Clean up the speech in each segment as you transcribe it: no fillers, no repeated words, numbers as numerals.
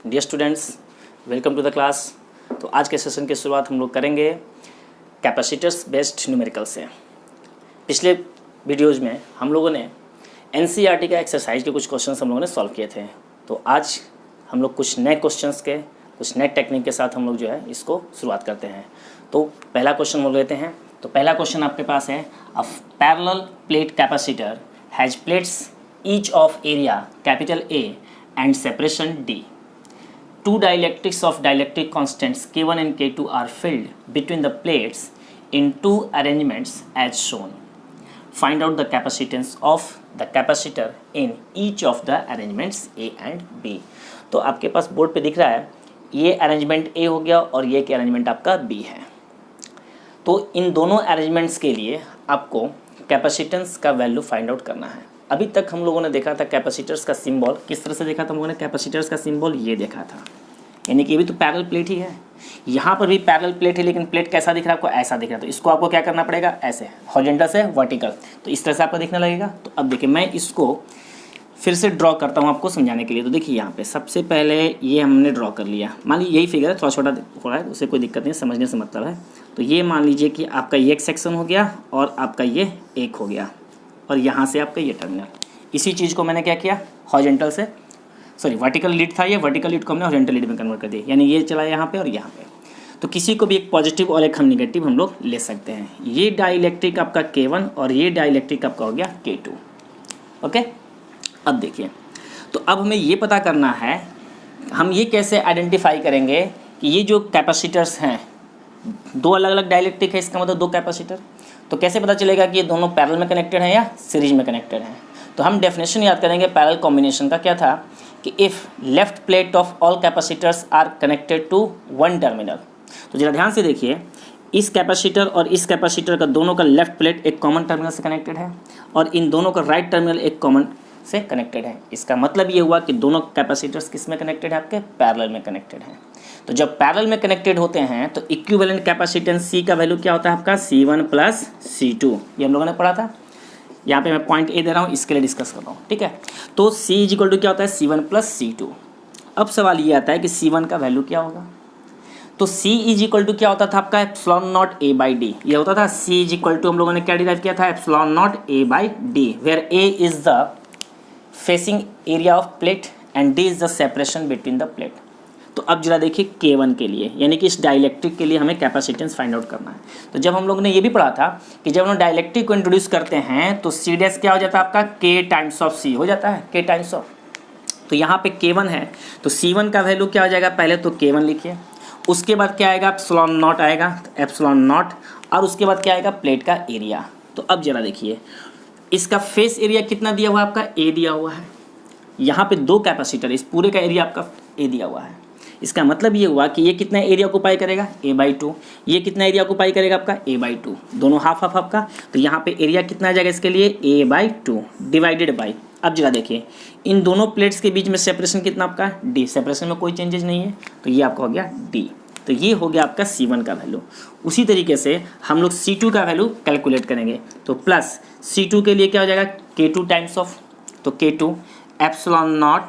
Dear students, welcome to the class. तो आज के सेशन की शुरुआत हम लोग करेंगे कैपेसिटर्स बेस्ड न्यूमेरिकल से। पिछले वीडियोज़ में हम लोगों ने एनसीईआरटी का एक्सरसाइज के कुछ क्वेश्चंस हम लोगों ने सॉल्व किए थे। तो आज हम लोग कुछ नए क्वेश्चंस के कुछ नए टेक्निक के साथ हम लोग जो है इसको शुरुआत करते हैं। तो पहला क्वेश्चन बोल लेते हैं। तो पहला क्वेश्चन आपके पास है, a parallel plate capacitor has plates each of area capital A and separation D. Two dielectrics of dielectric constants K1 and K2 are filled between the plates in two arrangements as shown. Find out the capacitance of the capacitor in each of the arrangements A and B. तो आपके पास board पे दिख रहा है, ये arrangement A हो गया और ये के अरेंजमेंट आपका B है। तो इन दोनों अरेंजमेंट्स के लिए आपको कैपेसिटेंस का वैल्यू फाइंड आउट करना है। अभी तक हम लोगों ने देखा था कैपेसिटर्स का सिंबल किस तरह से देखा था। हम लोगों ने कैपेसिटर्स का सिंबल ये देखा था, यानी कि ये भी तो पैरेलल प्लेट ही है। यहाँ पर भी पैरेलल प्लेट है, लेकिन प्लेट कैसा दिख रहा है आपको? ऐसा दिख रहा है। तो इसको आपको क्या करना पड़ेगा? ऐसे हॉरिजॉन्टल से वर्टिकल। तो इस तरह से आपको दिखने लगेगा। तो अब देखिए, मैं इसको फिर से ड्रॉ करता हूँ आपको समझाने के लिए। तो देखिए यहाँ पे सबसे पहले ये हमने ड्रॉ कर लिया। मान लीजिए यही फिगर है, थोड़ा छोटा हो रहा है, उससे कोई दिक्कत नहीं, समझने से मतलब है। तो ये मान लीजिए कि आपका ये एक सेक्शन हो गया और आपका ये एक हो गया, और यहाँ से आपका ये टर्मिनल। इसी चीज़ को मैंने क्या किया, हॉरिजॉन्टल से वर्टिकल लीड था, ये वर्टिकल लीड को हमने हॉरिजॉन्टल लीड में कन्वर्ट कर दिया, यानी ये चला यहाँ पे और यहाँ पे। तो किसी को भी एक पॉजिटिव और एक हम निगेटिव हम लोग ले सकते हैं। ये डाइलेक्ट्रिक आपका K1 और ये डाइलेक्ट्रिक आपका हो गया K2। ओके, अब देखिए, तो अब हमें ये पता करना है, हम ये कैसे आइडेंटिफाई करेंगे कि ये जो कैपेसिटर्स हैं, दो अलग अलग डाइलेक्ट्रिक है, इसका मतलब दो कैपेसिटर। तो कैसे पता चलेगा कि ये दोनों पैरेलल में कनेक्टेड हैं या सीरीज में कनेक्टेड हैं? तो हम डेफिनेशन याद करेंगे पैरेलल कॉम्बिनेशन का। क्या था कि if left plate of all capacitors are connected to one terminal. तो जरा ध्यान से देखिए, इस कैपेसिटर और इस कैपेसिटर का दोनों का लेफ्ट प्लेट एक कॉमन टर्मिनल से कनेक्टेड है और इन दोनों का राइट टर्मिनल एक कॉमन से कनेक्टेड है। इसका मतलब ये हुआ कि दोनों कैपेसिटर्स किस में कनेक्टेड है? आपके पैरेलल में कनेक्टेड हैं। तो जब पैरेलल में कनेक्टेड होते हैं तो इक्विवेलेंट कैपेसिटेंस C का वैल्यू क्या होता है? आपका C1 प्लस C2। ये हम लोगों ने पढ़ा था। यहाँ पे मैं पॉइंट A दे रहा हूँ, इसके लिए डिस्कस कर रहा हूँ, ठीक है। तो C इक्वल टू क्या होता है? C1 plus C2। अब सवाल ये आता है कि C1 का वैल्यू क्या होगा? तो C इक्वल टू क्या होता था आपका? Epsilon nought A by D. ये होता था C इक्वल टू, हम लोगों ने क्या डिराइव किया था? Epsilon nought A by D, where A is the facing area of plate and D is the separation between the plate. तो अब जरा देखिए K1 के लिए, यानी कि इस डाइलेक्ट्रिक के लिए हमें कैपेसिटेंस फाइंड आउट करना है। तो जब हम लोग ने ये भी पढ़ा था कि जब हम डाइलेक्ट्रिक को इंट्रोड्यूस करते हैं तो C डैश क्या हो जाता है? आपका K टाइम्स ऑफ C हो जाता है, K टाइम्स ऑफ। तो यहाँ पे K1 है, तो C1 का वैल्यू क्या हो जाएगा? पहले तो K1 लिखिए, उसके बाद क्या आएगा? एप्सिलॉन नॉट आएगा, एप्सिलॉन नॉट, और उसके बाद क्या आएगा? प्लेट का एरिया। तो अब जरा देखिए, इसका फेस एरिया कितना दिया हुआ है? आपका A दिया हुआ है। यहाँ पे दो कैपेसिटर, इस पूरे का एरिया आपका A दिया हुआ है। इसका मतलब ये हुआ कि ये कितना एरिया ऑक्युपाई करेगा? A/2। ये कितना एरिया ऑक्युपाई करेगा? आपका A/2, दोनों हाफ हाफ हाफ का। तो यहाँ पे एरिया कितना आ जाएगा इसके लिए? A/2 divided by. अब जरा देखिए, इन दोनों प्लेट्स के बीच में सेपरेशन कितना आपका? D। सेपरेशन में कोई चेंजेस नहीं है, तो ये आपका हो गया D। तो ये हो गया आपका C1 का वैल्यू। उसी तरीके से हम लोग C2 का वैल्यू कैलकुलेट करेंगे। तो प्लस C2 के लिए क्या हो जाएगा? K2 टाइम्स ऑफ, तो K2 एप्सिलॉन नॉट,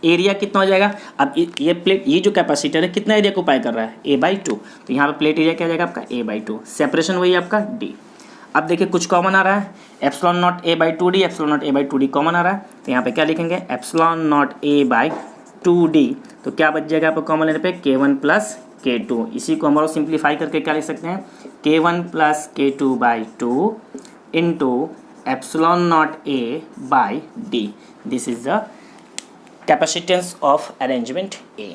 एरिया कितना हो जाएगा? अब ये प्लेट, ये जो कैपेसिटर है कितना एरिया को ऑक्युपाई कर रहा है? A/2। तो यहाँ पे प्लेट एरिया क्या हो जाएगा? आपका A/2। सेपरेशन वही आपका D। अब देखिए कुछ कॉमन आ रहा है, epsilon not A/2D, epsilon not A/2D common आ रहा है। तो यहाँ पे क्या लिखेंगे? Epsilon not A/2D। तो क्या बच जाएगा आपको कॉमन लेने पे? K1 plus K2। इसी को हम और सिंप्लीफाई करके क्या लिख सकते हैं? K1 plus K2/2 into epsilon not A/D। This is the capacitance of arrangement A।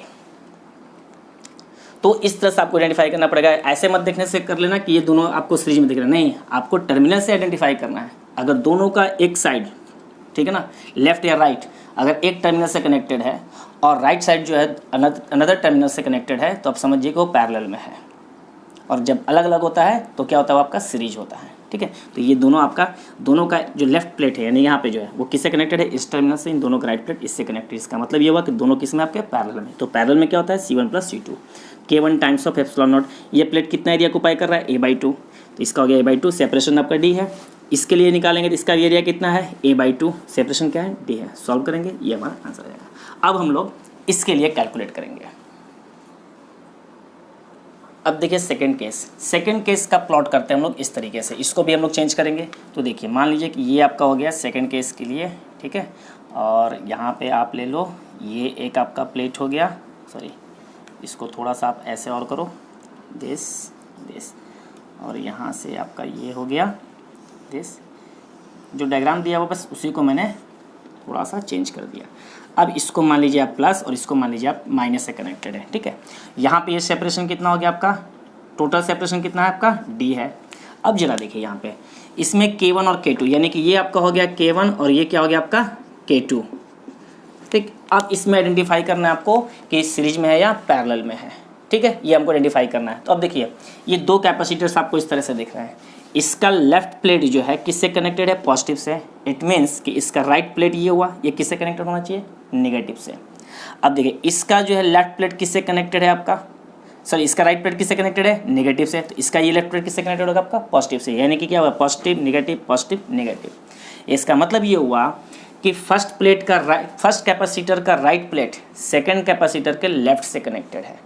तो इस तरह से आपको आइडेंटिफाई करना पड़ेगा। ऐसे मत देखने से कर लेना कि ये दोनों आपको सीरीज में दिख रहे हैं, नहीं, आपको टर्मिनल से आइडेंटिफाई करना है। अगर दोनों का एक साइड, ठीक है ना, लेफ्ट या राइट, अगर एक टर्मिनल से कनेक्टेड है और राइट साइड जो है अनदर टर्मिनल से कनेक्टेड है, तो आप समझिए कि वो पैरेलल में है। और जब अलग अलग होता है तो क्या होता है? वो आपका सीरीज होता है, ठीक है। तो ये दोनों का जो लेफ्ट प्लेट है, यानी यहाँ पे जो है वो किससे कनेक्टेड है? इस टर्मिनल से। इन दोनों का राइट प्लेट इससे कनेक्टेड। इसका मतलब ये हुआ कि दोनों किस में? आपके पैरेलल में। तो पैरेलल में क्या होता है? C1 plus C2। K1 times of epsilon not, ये प्लेट कितना एरिया ऑक्युपाई कर रहा है? A/2। तो इसका हो गया A/2, सेपरेशन आपका D है। इसके लिए निकालेंगे तो इसका एरिया कितना है? A/2, सेपरेशन क्या है? D है। सॉल्व करेंगे, ये हमारा आंसर आ जाएगा। अब हम लोग इसके लिए कैलकुलेट करेंगे। अब देखिए सेकंड केस का प्लॉट करते हैं हम लोग इस तरीके से, इसको भी हम लोग चेंज करेंगे। तो देखिए मान लीजिए कि ये आपका हो गया सेकंड केस के लिए, ठीक है, और यहाँ पे आप ले लो, ये एक आपका प्लेट हो गया, सॉरी इसको थोड़ा सा आप ऐसे और करो, दिस, और यहाँ से आपका ये हो गया दिस। जो डायग्राम दिया हुआ बस उसी को मैंने थोड़ा सा चेंज कर दिया। अब इसको मान लीजिए आप प्लस और इसको मान लीजिए आप माइनस से कनेक्टेड है, ठीक है। यहाँ पे ये सेपरेशन कितना हो गया आपका, टोटल सेपरेशन कितना है आपका, d है। अब जरा देखिए यहाँ पे इसमें K1 और K2, यानी कि ये आपका हो गया K1 और ये क्या हो गया आपका K2, ठीक। अब इसमें आइडेंटिफाई करना है आपको कि सीरीज में है या पैरेलल में है, ठीक है, ये हमको आइडेंटिफाई करना है। तो अब देखिए ये दो कैपेसिटर्स आपको इस तरह से दिख रहे हैं। इसका लेफ्ट प्लेट जो है किससे कनेक्टेड है, पॉजिटिव से। इट मीन्स कि इसका राइट प्लेट ये हुआ, ये किससे कनेक्टेड होना चाहिए, नेगेटिव से। अब देखिए इसका जो है लेफ्ट प्लेट किससे कनेक्टेड है आपका, सॉरी इसका राइट प्लेट किससे कनेक्टेड है, नेगेटिव से। तो इसका ये लेफ्ट प्लेट किससे कनेक्टेड होगा आपका, पॉजिटिव से। यानी कि क्या हुआ, पॉजिटिव नेगेटिव। इसका मतलब ये हुआ कि फर्स्ट कैपेसिटर का राइट प्लेट सेकेंड कैपेसिटर के लेफ्ट से कनेक्टेड है।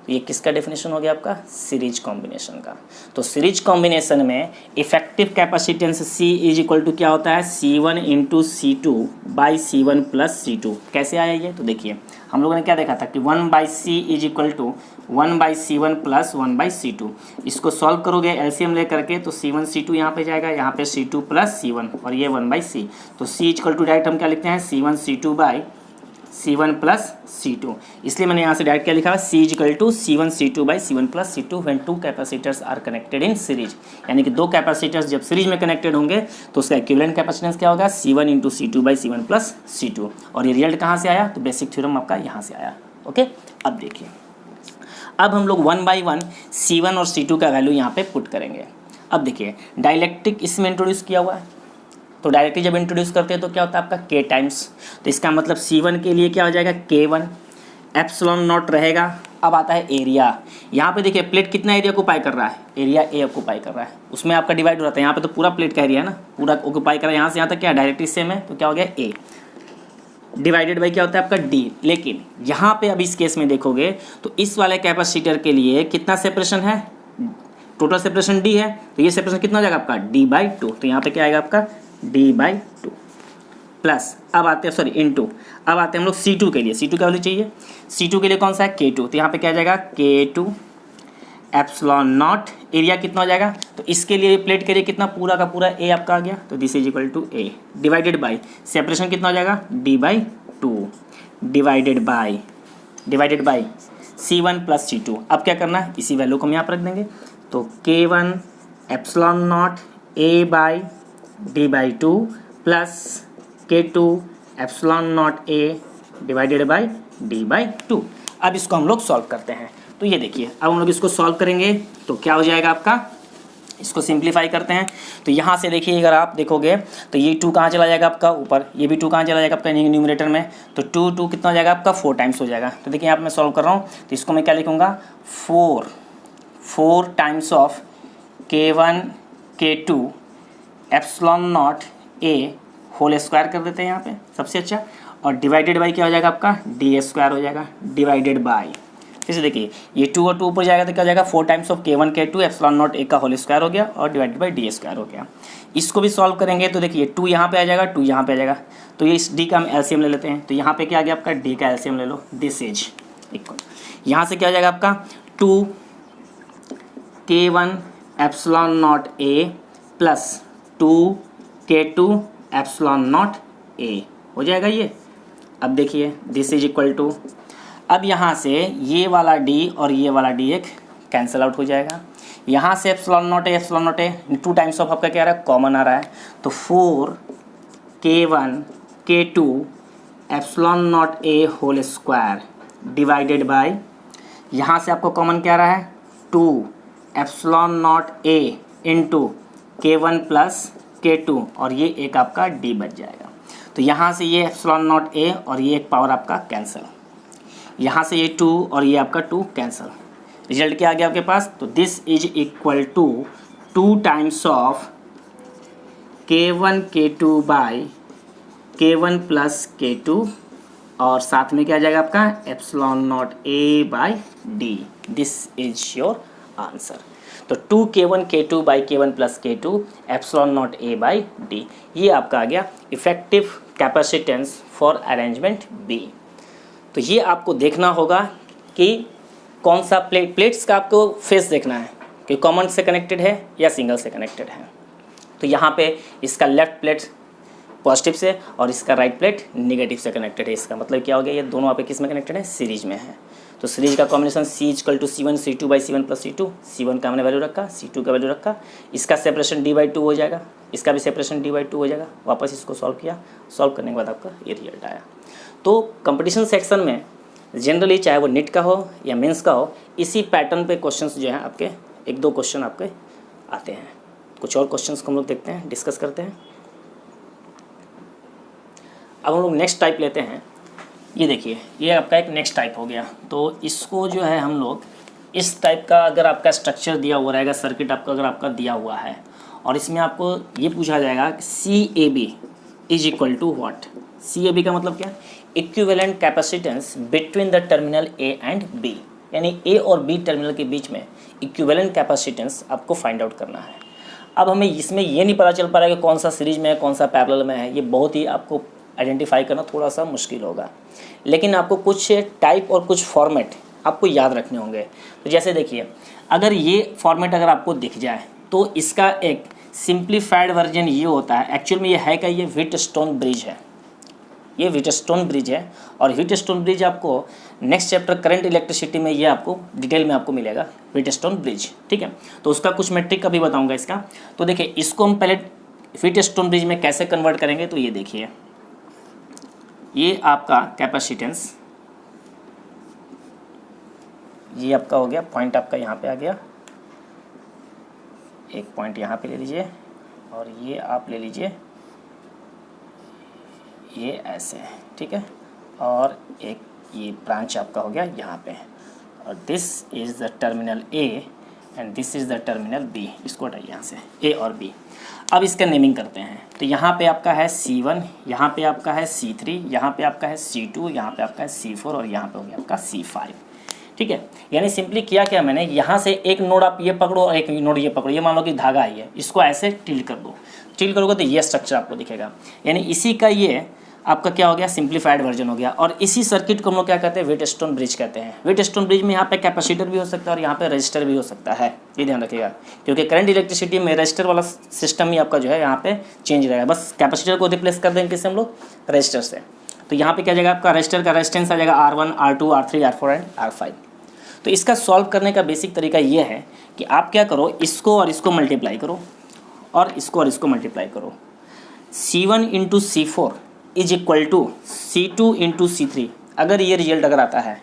तो ये किसका डेफिनेशन हो गया आपका, सीरीज कॉम्बिनेशन का। तो सीरीज कॉम्बिनेशन में effective capacitance C is equal to क्या होता है, C1 into C2 by C1 plus C2। कैसे आया ये, तो देखिए हम लोगों ने क्या देखा था कि 1/C is equal to 1/C1 plus 1/C2। इसको सॉल्व करोगे एलसीएम ले करके, तो C1 C2 यहाँ पे जाएगा, यहाँ पे C2 प्लस C1 और ये 1/C। तो C is equal to direct हम क्या लिखते हैं, C1 C2 by C1 plus C2। इसलिए मैंने यहाँ से डायरेक्ट क्या लिखा है, C is equal to C1 C2 by C1 plus C2 when two capacitors are connected in series. यानी कि दो कैपेसिटर्स जब सीरीज में कनेक्टेड होंगे तो उसका इक्विवेलेंट कैपेसिटेंस क्या होगा, C1 into C2 by C1 plus C2। और ये रिजल्ट कहाँ से आया, तो बेसिक थ्योरम आपका यहाँ से आया। ओके, अब देखिए अब हम लोग 1 बाई 1 C1 और C2 का वैल्यू यहाँ पे पुट करेंगे। अब देखिए डाइलेक्ट्रिक इसमें इंट्रोड्यूस किया हुआ है, तो डायरेक्टली जब इंट्रोड्यूस करते हैं तो क्या होता है आपका K टाइम्स। तो इसका मतलब C1 के लिए क्या हो जाएगा, K1 एप्सिलॉन नॉट रहेगा। अब आता है एरिया। यहाँ पे देखिए प्लेट कितना एरिया ऑक्यूपाई कर रहा है, एरिया A ऑक्यूपाई कर रहा है, उसमें आपका डिवाइड हो रहा है। यहाँ पे तो पूरा प्लेट का एरिया है ना, पूरा ऑक्यूपाई कर रहा है, यहाँ से यहाँ तक क्या डायरेक्टली सेम है, तो क्या हो गया A डिवाइडेड बाई क्या होता है आपका D। लेकिन यहाँ पे अब इस केस में देखोगे तो इस वाले कैपेसिटर के लिए कितना सेपरेशन है, टोटल सेपरेशन D है, तो ये सेपरेशन कितना हो जाएगा आपका D/2। तो यहाँ पे क्या आएगा आपका D/2 प्लस, अब आते हैं सॉरी इनटू, अब आते हैं हम लोग C2 के लिए। C2 क्या वैल्यू चाहिए, C2 के लिए कौन सा है, K2। तो यहाँ पे क्या आ जाएगा K2 एप्सिलॉन नॉट, एरिया कितना हो जाएगा, तो इसके लिए प्लेट के लिए कितना, पूरा का पूरा A आपका आ गया, तो this is equal to A divided by separation कितना हो जाएगा D/2 divided by C1 plus C2। अब क्या करना है, इसी वैल्यू को हम यहाँ पर रख देंगे। तो K1 epsilon nought A D/2 plus K2 epsilon nought A divided by D/2। अब इसको हम लोग सॉल्व करते हैं। तो ये देखिए अब हम लोग इसको सॉल्व करेंगे तो क्या हो जाएगा आपका, इसको सिंप्लीफाई करते हैं। तो यहाँ से देखिए अगर आप देखोगे तो ये 2 कहाँ चला जाएगा आपका ऊपर, ये भी 2 कहाँ चला जाएगा आपका न्यूमरेटर में, तो 2 कितना हो जाएगा आपका 4 टाइम्स हो जाएगा। तो देखिए यहाँ पे मैं सॉल्व कर रहा हूँ, तो इसको मैं क्या लिखूँगा, 4 times of K1 K2 epsilon nought A whole square कर देते हैं यहाँ पे सबसे अच्छा, और डिवाइडेड बाई क्या हो जाएगा आपका D² हो जाएगा डिवाइडेड बाई, फिर से देखिए ये 2 और 2 ऊपर जाएगा तो क्या हो जाएगा 4 times of K1 K2 epsilon nought A का होल स्क्वायर हो गया और डिवाइडेड बाई D² हो गया। इसको भी सॉल्व करेंगे तो देखिए 2 यहाँ पे आ जाएगा, 2 यहाँ पे आ जाएगा, तो ये इस D का हम एलसीएम ले लेते हैं। तो यहाँ पे क्या आ गया आपका D का एलसीएम ले लो, दिस इज इक्वल, यहाँ से क्या हो जाएगा आपका 2 K1 epsilon nought A plus 2 K2 epsilon nought A हो जाएगा ये। अब देखिए दिस इज इक्वल टू, अब यहाँ से ये वाला D और ये वाला D एक कैंसिल आउट हो जाएगा। यहाँ से epsilon nought A 2 times of आपका क्या आ रहा है, कॉमन आ रहा है, तो 4 K1 K2 epsilon nought A whole square divided by, यहाँ से आपको कॉमन क्या आ रहा है 2 epsilon nought A into K1 plus K2 और ये एक आपका D बच जाएगा। तो यहाँ से ये एप्सिलॉन नॉट A और ये एक पावर आपका कैंसिल, यहाँ से ये 2 और ये आपका 2 कैंसिल, रिजल्ट क्या आ गया आपके पास, तो this is equal to 2 times of K1 K2 by K1 plus K2 और साथ में क्या आ जाएगा आपका epsilon nought A by D. This is your answer. तो 2k1 k2 by k1 plus k2 epsilon nought A by D, ये आपका आ गया effective capacitance for arrangement B. तो ये आपको देखना होगा कि कौन सा प्लेट्स का आपको फेस देखना है कि कॉमन से कनेक्टेड है या सिंगल से कनेक्टेड है। तो यहाँ पे इसका लेफ्ट प्लेट पॉजिटिव से और इसका राइट प्लेट नेगेटिव से कनेक्टेड है। इसका मतलब क्या हो गया, ये दोनों आप किस में कनेक्टेड है, सीरीज में है। तो सीरीज का combination C = C1 C2 by C1 plus C2, C1 का हमने वैल्यू रखा, C2 का वैल्यू रखा, इसका सेपरेशन D/2 हो जाएगा, इसका भी सेपरेशन D/2 हो जाएगा। वापस इसको सॉल्व किया, सॉल्व करने के बाद आपका ये रिजल्ट आया। तो कंपटीशन सेक्शन में जनरली चाहे वो नीट का हो या मेंस का हो, इसी पैटर्न पे क्वेश्चंस जो हैं आपके 1-2 क्वेश्चन आपके आते हैं। कुछ और क्वेश्चंस को हम लोग देखते हैं, डिस्कस करते हैं। अब हम लोग नेक्स्ट टाइप लेते हैं। ये देखिए, ये आपका एक नेक्स्ट टाइप हो गया। तो इसको जो है हम लोग इस टाइप का, अगर आपका स्ट्रक्चर दिया हुआ रहेगा, सर्किट आपका अगर आपका दिया हुआ है और इसमें आपको ये पूछा जाएगा CAB is equal to what. CAB का मतलब क्या, equivalent capacitance between the terminal A and B, यानी A और B टर्मिनल के बीच में इक्विवेलेंट कैपेसिटेंस आपको फाइंड आउट करना है। अब हमें इसमें ये नहीं पता चल पा रहा है कि कौन सा सीरीज में है, कौन सा पैरेलल में है। ये बहुत ही आपको आइडेंटिफाई करना थोड़ा सा मुश्किल होगा, लेकिन आपको कुछ टाइप और कुछ फॉर्मेट आपको याद रखने होंगे। तो जैसे देखिए, अगर ये फॉर्मेट अगर आपको दिख जाए तो इसका एक सिंप्लीफाइड वर्जन ये होता है। एक्चुअल में ये है क्या, ये व्हीटस्टोन ब्रिज है। ये व्हीटस्टोन ब्रिज है और व्हीटस्टोन ब्रिज आपको नेक्स्ट चैप्टर करंट इलेक्ट्रिसिटी में ये आपको डिटेल में आपको मिलेगा, व्हीटस्टोन ब्रिज। ठीक है, तो उसका कुछ मैट्रिक अभी बताऊंगा इसका। तो देखिए, इसको हम पहले व्हीटस्टोन ब्रिज में कैसे कन्वर्ट करेंगे। तो ये देखिए, ये आपका कैपेसिटेंस, ये आपका हो गया पॉइंट, आपका यहाँ पे आ गया, एक पॉइंट यहाँ पे ले लीजिए और ये आप ले लीजिए, ये ऐसे, ठीक है, और एक ये ब्रांच आपका हो गया यहाँ पे, और this is the terminal A and this is the terminal B। इसको हटाइए यहाँ से, A और B। अब इसका नेमिंग करते हैं। तो यहाँ पे आपका है C1, यहाँ पे आपका है C3, यहाँ पे आपका है C2, यहाँ पे आपका है C4 और यहाँ पे हो गया आपका C5। ठीक है, यानी सिंपली किया क्या मैंने, यहाँ से एक नोड आप ये पकड़ो और एक नोड ये पकड़ो। ये मान लो कि धागा ही है, इसको ऐसे टिल्ट कर दो। टिल्ट करोगे तो ये स्ट्रक्चर आपको दिखेगा, यानी इसी का ये आपका क्या हो गया, सिंप्लीफाइड वर्जन हो गया। और इसी सर्किट को हम लोग क्या कहते हैं, व्हीटस्टोन ब्रिज कहते हैं। व्हीटस्टोन ब्रिज में यहाँ पे कैपेसिटर भी हो सकता है और यहाँ पे रजिस्टर भी हो सकता है, ये ध्यान रखिएगा, क्योंकि करंट इलेक्ट्रिसिटी में रजिस्टर वाला सिस्टम ही आपका जो है यहाँ पे चेंज रहेगा। बस कैपेसिटर को रिप्लेस कर देंगे किससे, हम लोग रजिस्टर से। तो यहाँ पे क्या जाएगा, आपका रजिस्टर का रेजिस्टेंस आ जाएगा R1, R2, R3, R4 and R5। तो इसका सॉल्व करने का बेसिक तरीका ये है कि आप क्या करो, इसको और इसको मल्टीप्लाई करो और इसको और इसको मल्टीप्लाई करो। C1 × C4 is equal to C2 × C3। अगर ये रिजल्ट अगर आता है,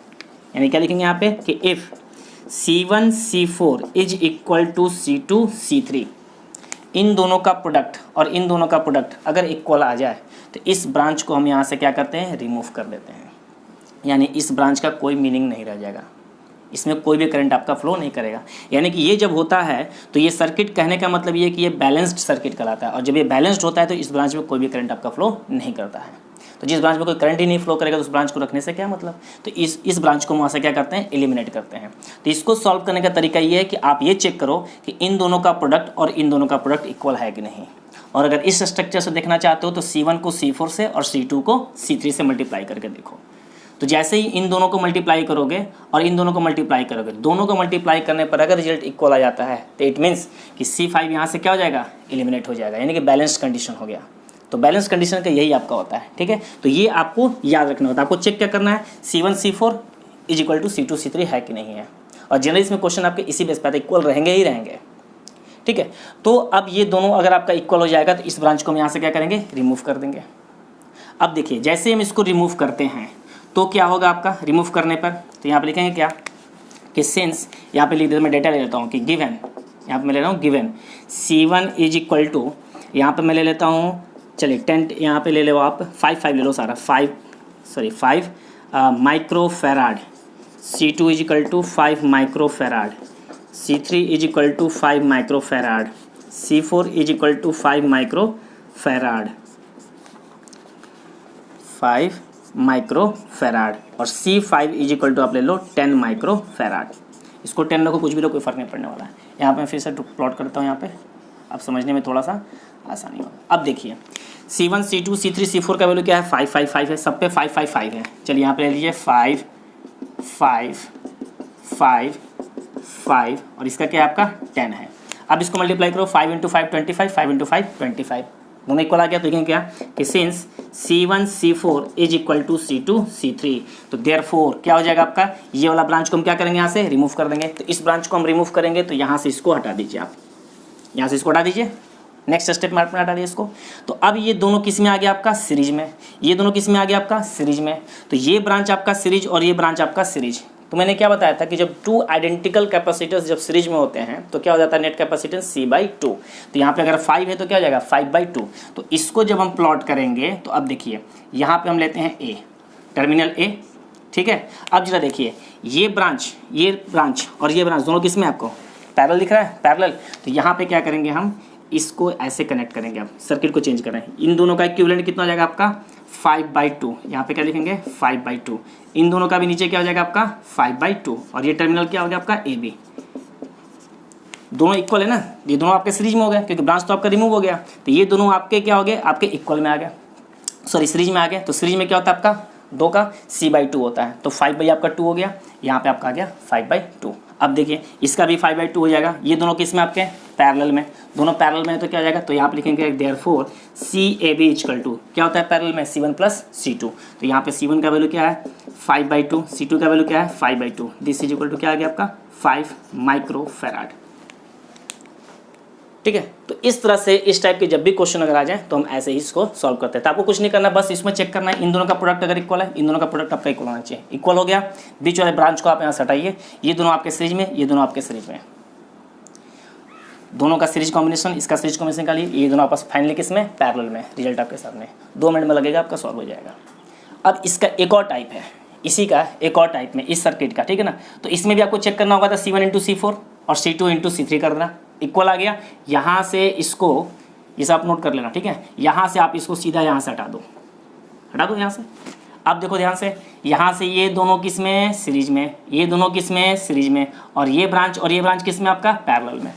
यानी क्या लिखेंगे यहाँ पे कि if C1 C4 is equal to C2 C3, इन दोनों का प्रोडक्ट और इन दोनों का प्रोडक्ट अगर इक्वल आ जाए तो इस ब्रांच को हम यहाँ से क्या करते हैं, रिमूव कर देते हैं। यानी इस ब्रांच का कोई मीनिंग नहीं रह जाएगा, इसमें कोई भी करंट आपका फ्लो नहीं करेगा। यानी कि ये जब होता है तो ये सर्किट, कहने का मतलब ये कि ये बैलेंस्ड सर्किट कहलाता है। और जब ये बैलेंस्ड होता है तो इस ब्रांच में कोई भी करंट आपका फ्लो नहीं करता है। तो जिस ब्रांच में कोई करंट ही नहीं फ्लो करेगा तो उस ब्रांच को रखने से क्या मतलब। तो इस ब्रांच को वहाँ से क्या करते हैं, एलिमिनेट करते हैं। तो इसको सॉल्व करने का तरीका ये है कि आप ये चेक करो कि इन दोनों का प्रोडक्ट और इन दोनों का प्रोडक्ट इक्वल है कि नहीं। और अगर इस स्ट्रक्चर से देखना चाहते हो तो C1 को C4 से और C2 को C3 से मल्टीप्लाई करके देखो। तो जैसे ही इन दोनों को मल्टीप्लाई करोगे और इन दोनों को मल्टीप्लाई करोगे, दोनों को मल्टीप्लाई करने पर अगर रिजल्ट इक्वल आ जाता है तो इट मीन्स कि C5 यहाँ से क्या हो जाएगा, एलिमिनेट हो जाएगा, यानी कि बैलेंस्ड कंडीशन हो गया। तो बैलेंस कंडीशन का यही आपका होता है। ठीक है, तो ये आपको याद रखना होता है। आपको चेक क्या करना है, C1 C4 is equal to C2 C3 है कि नहीं है। और जनरली इसमें क्वेश्चन आपके इसी बेस पर इक्वल रहेंगे ही रहेंगे। ठीक है, तो अब ये दोनों अगर आपका इक्वल हो जाएगा तो इस ब्रांच को हम यहाँ से क्या करेंगे, रिमूव कर देंगे। अब देखिए, जैसे हम इसको रिमूव करते हैं तो क्या होगा आपका, रिमूव करने पर तो यहाँ पे लिखेंगे क्या कि सिंस, यहाँ पे लिख देता, मैं डेटा ले लेता हूँ कि गिवन, यहाँ पे मैं ले रहा हूँ given C1 is equal to, यहाँ पे मैं ले लेता हूँ, चलिए 10, यहाँ पे ले लो आप 5 ले लो सारा, 5 microfarad. C2 is equal to 5 microfarad, C3 is equal to 5 microfarad, C4 is equal to 5 microfarad, 5 microfarad और C5 इज इक्वल टू आप ले लो 10 माइक्रोफेराड। इसको 10 रखो, कुछ भी रखो, कोई फ़र्क नहीं पड़ने वाला है। यहाँ पे मैं फिर से प्लॉट करता हूँ, यहाँ पे अब समझने में थोड़ा सा आसानी होगा। अब देखिए C1 C2 C3 C4 का वैल्यू क्या है 5 5 5 है, सब पे 5 5 5 है। चलिए यहाँ पे ले लीजिए 5 5 5 5 और इसका क्या है आपका 10 है। अब इसको मल्टीप्लाई करो 5 इंटू 5 25 5 इंटू 5 25 दोनों इक्वल आ गया। तो देखेंगे क्या कि since C1 C4 is equal to C2 C3 तो देयरफॉर क्या हो जाएगा आपका, ये वाला ब्रांच को हम क्या करेंगे यहाँ से रिमूव कर देंगे। तो इस ब्रांच को हम रिमूव करेंगे तो यहाँ से इसको हटा दीजिए, आप यहाँ से इसको हटा दीजिए, नेक्स्ट स्टेप में आपने हटा दिया इसको। तो अब ये दोनों किस में आ गया आपका सीरीज में, ये दोनों किस में आ गया आपका सीरीज में। तो ये ब्रांच आपका सीरीज और ये ब्रांच आपका सीरीज। तो मैंने क्या बताया था कि जब टू आइडेंटिकल कैपेसिटर्स जब सीरीज में होते हैं तो क्या हो जाता है नेट कैपेसिटेंस C/2। तो यहाँ पे अगर 5 है तो क्या हो जाएगा 5/2। तो इसको जब हम प्लॉट करेंगे तो अब देखिए यहाँ पे हम लेते हैं A, टर्मिनल A, ठीक है। अब जरा देखिए ये ब्रांच और ये ब्रांच दोनों किस में आपको पैरेलल दिख रहा है, पैरेलल। तो यहाँ पे क्या करेंगे हम इसको ऐसे कनेक्ट करेंगे, अब सर्किट को चेंज कर रहे हैं। इन दोनों का इक्विवेलेंट कितना हो जाएगा आपका 5/2, यहाँ पे क्या लिखेंगे 5/2। इन दोनों का भी नीचे क्या हो जाएगा आपका 5/2 और ये टर्मिनल क्या हो गया आपका AB। दोनों इक्वल है ना, ये दोनों आपके सीरीज में हो गए क्योंकि ब्रांच तो आपका रिमूव हो गया। तो ये दोनों आपके क्या हो गए, आपके इक्वल में आ गया, सॉरी सीरीज में आ गया। तो सीरीज में क्या होता है आपका दो का C/2 होता है। तो 5 आपका 2 हो गया, यहाँ पे आपका आ गया 5/2। अब देखिए इसका भी 5/2 हो जाएगा। ये दोनों किस में आपके पैरेलल में, दोनों पैरेलल में तो क्या हो जाएगा। तो यहाँ पे लिखेंगे देयरफॉर CAB इक्वल टू क्या होता है पैरेलल में C1 प्लस C2। तो यहाँ पे C1 का वैल्यू क्या है 5/2, C2 का वैल्यू क्या है 5/2। दिस इज इक्वल टू क्या आ गया आपका 5 माइक्रोफेराड, ठीक है। तो इस तरह से इस टाइप के जब भी क्वेश्चन अगर आ जाए तो हम ऐसे ही इसको सॉल्व करते हैं। तो आपको कुछ नहीं करना, बस इसमें चेक करना है इन दोनों का प्रोडक्ट अगर इक्वल है, इन दोनों का प्रोडक्ट आपका इक्वल होना चाहिए। इक्वल हो गया, बीच वाले ब्रांच को आप यहाँ से हटाइए, ये दोनों आपके सीरीज में, ये दोनों आपके सीरीज में, दोनों का सीरीज कॉम्बिनेशन, इसका सीरीज कॉम्बिनेशन निकालिए, ये दोनों आपस फाइनली किस में पैरेलल में। रिजल्ट आपके सामने 2 मिनट में लगेगा, आपका सॉल्व हो जाएगा। अब इसका एक और टाइप है, इसी का एक और टाइप में इस सर्किट का, ठीक है ना। तो इसमें भी आपको चेक करना होगा था C1 इंटू C4 और C2 इंटू C3 कर देना, इक्वल आ गया। यहाँ से इसको ये सब आप नोट कर लेना, ठीक है। यहाँ से आप इसको सीधा यहाँ से हटा दो यहाँ से। अब देखो ध्यान से, यहाँ से ये दोनों किस में सीरीज में, ये दोनों किस में सीरीज में, और ये ब्रांच किस में आपका पैरेलल में।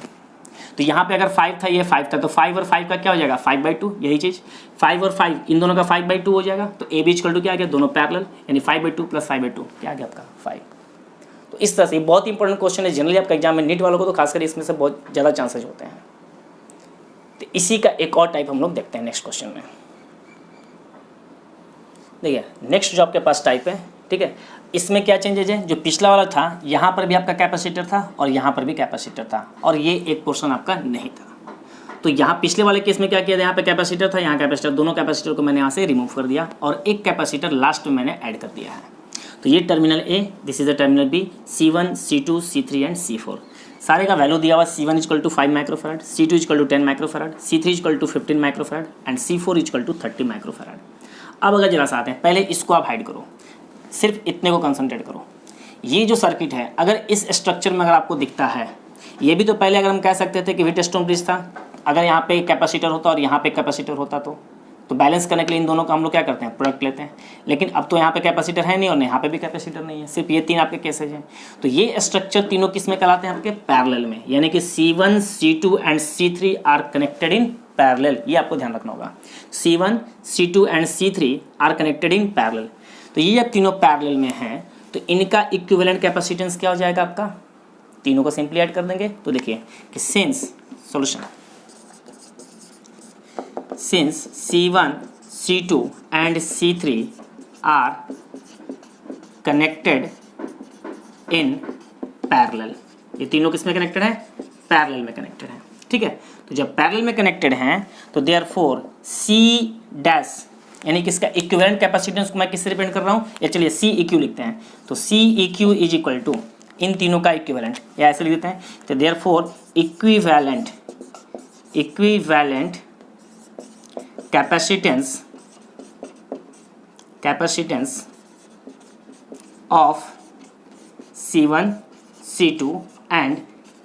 तो यहाँ पे अगर 5 था, ये 5 था, तो 5 और 5 का क्या हो जाएगा 5/2, यही चीज़ 5 और 5 इन दोनों का 5/2 हो जाएगा। तो AB इक्वल टू क्या आ गया, दोनों पैरेलल, यानी 5/2 प्लस 5/2 क्या आ गया आपका 5। तो इस तरह से बहुत इंपॉर्टेंट क्वेश्चन है जनरली आपका एग्जाम में, नीट वालों को तो खासकर इसमें से बहुत ज़्यादा चांसेस होते हैं। तो इसी का एक और टाइप हम लोग देखते हैं नेक्स्ट क्वेश्चन में। देखिए नेक्स्ट जो आपके पास टाइप है, ठीक है, इसमें क्या चेंजेज है, जो पिछला वाला था यहाँ पर भी आपका कैपेसिटर था और यहाँ पर भी कैपेसिटर था और ये एक पोर्शन आपका नहीं था। तो यहाँ पिछले वाले केस में क्या किया था, यहाँ पे कैपेसिटर था, यहाँ कैपेसिटर, दोनों कैपेसिटर को मैंने यहाँ से रिमूव कर दिया और एक कैपेसिटर लास्ट में मैंने ऐड कर दिया है। तो ये terminal A, this is the terminal B, C1 C2 C3 and C4 सारे का वैल्यू दिया हुआ। C1 equal to 5 microfarad, C2 equal to 10 microfarad, C3 equal to 15 microfarad and C4 equal to 30 microfarad. अब अगर जरा सा आते हैं, पहले इसको आप हाइड करो, सिर्फ इतने को कंसंट्रेट करो। ये जो सर्किट है अगर इस स्ट्रक्चर में अगर आपको दिखता है, ये भी तो पहले अगर हम कह सकते थे कि व्हीटस्टोन ब्रिज था, अगर यहाँ पे कैपेसिटर होता और यहाँ पे कैपेसिटर होता तो बैलेंस करने के लिए इन दोनों का हम लोग क्या करते हैं प्रोडक्ट लेते हैं। लेकिन अब तो यहाँ पे कैपेसिटर है नहीं और यहाँ पे भी कैपेसिटर नहीं है, सिर्फ ये 3 आपके केसेज हैं। तो ये स्ट्रक्चर तीनों किस में कहलाते हैं आपके पैरेलल में, यानी कि C1 C2 and C3 are connected in parallel. ये आपको ध्यान रखना होगा, C1 C2 and C3 are connected in parallel. तो ये जब तीनों पैरेलल में हैं तो इनका इक्विवेलेंट कैपेसिटेंस क्या हो जाएगा आपका, तीनों को सिंपली ऐड कर देंगे। तो देखिए कि since solution, since C1 C2 and C3 are connected in parallel, ये तीनों किस में कनेक्टेड है, पैरेलल में कनेक्टेड है, ठीक है। तो जब पैरेलल में कनेक्टेड हैं तो देयरफॉर C डैश यानी कि इसका इक्विवेलेंट कैपेसिटेंस को मैं किससे रिप्रेजेंट कर रहा हूँ, या चलिए CEQ लिखते हैं। तो CEQ इज इक्वल टू इन तीनों का इक्विवेलेंट, या ऐसे लिख देते हैं। तो therefore equivalent capacitance of C1 C2 and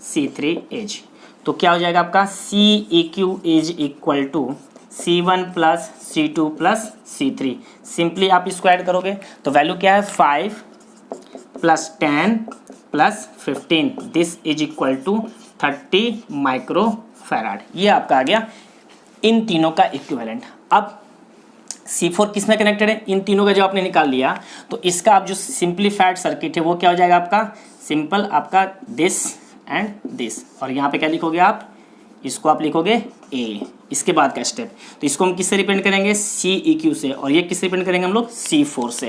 C3 is, तो क्या हो जाएगा आपका CEQ is equal to C1 plus C2 plus C3। Simply आप इसको ऐड करोगे तो वैल्यू क्या है 5 plus 10 plus 15, this is equal to 30 micro farad. ये आपका आ गया इन तीनों का इक्विवेलेंट। अब C4 किस में कनेक्टेड है, इन तीनों का जब आपने निकाल लिया तो इसका आप जो सिंपलीफाइड सर्किट है वो क्या हो जाएगा आपका, सिंपल आपका दिस एंड दिस, और यहाँ पे क्या लिखोगे आप, इसको आप लिखोगे A। इसके बाद का स्टेप, तो इसको हम किससे रिप्रेजेंट करेंगे, CEQ से, और ये किससे रिप्रेजेंट करेंगे हम लोग, C4 से।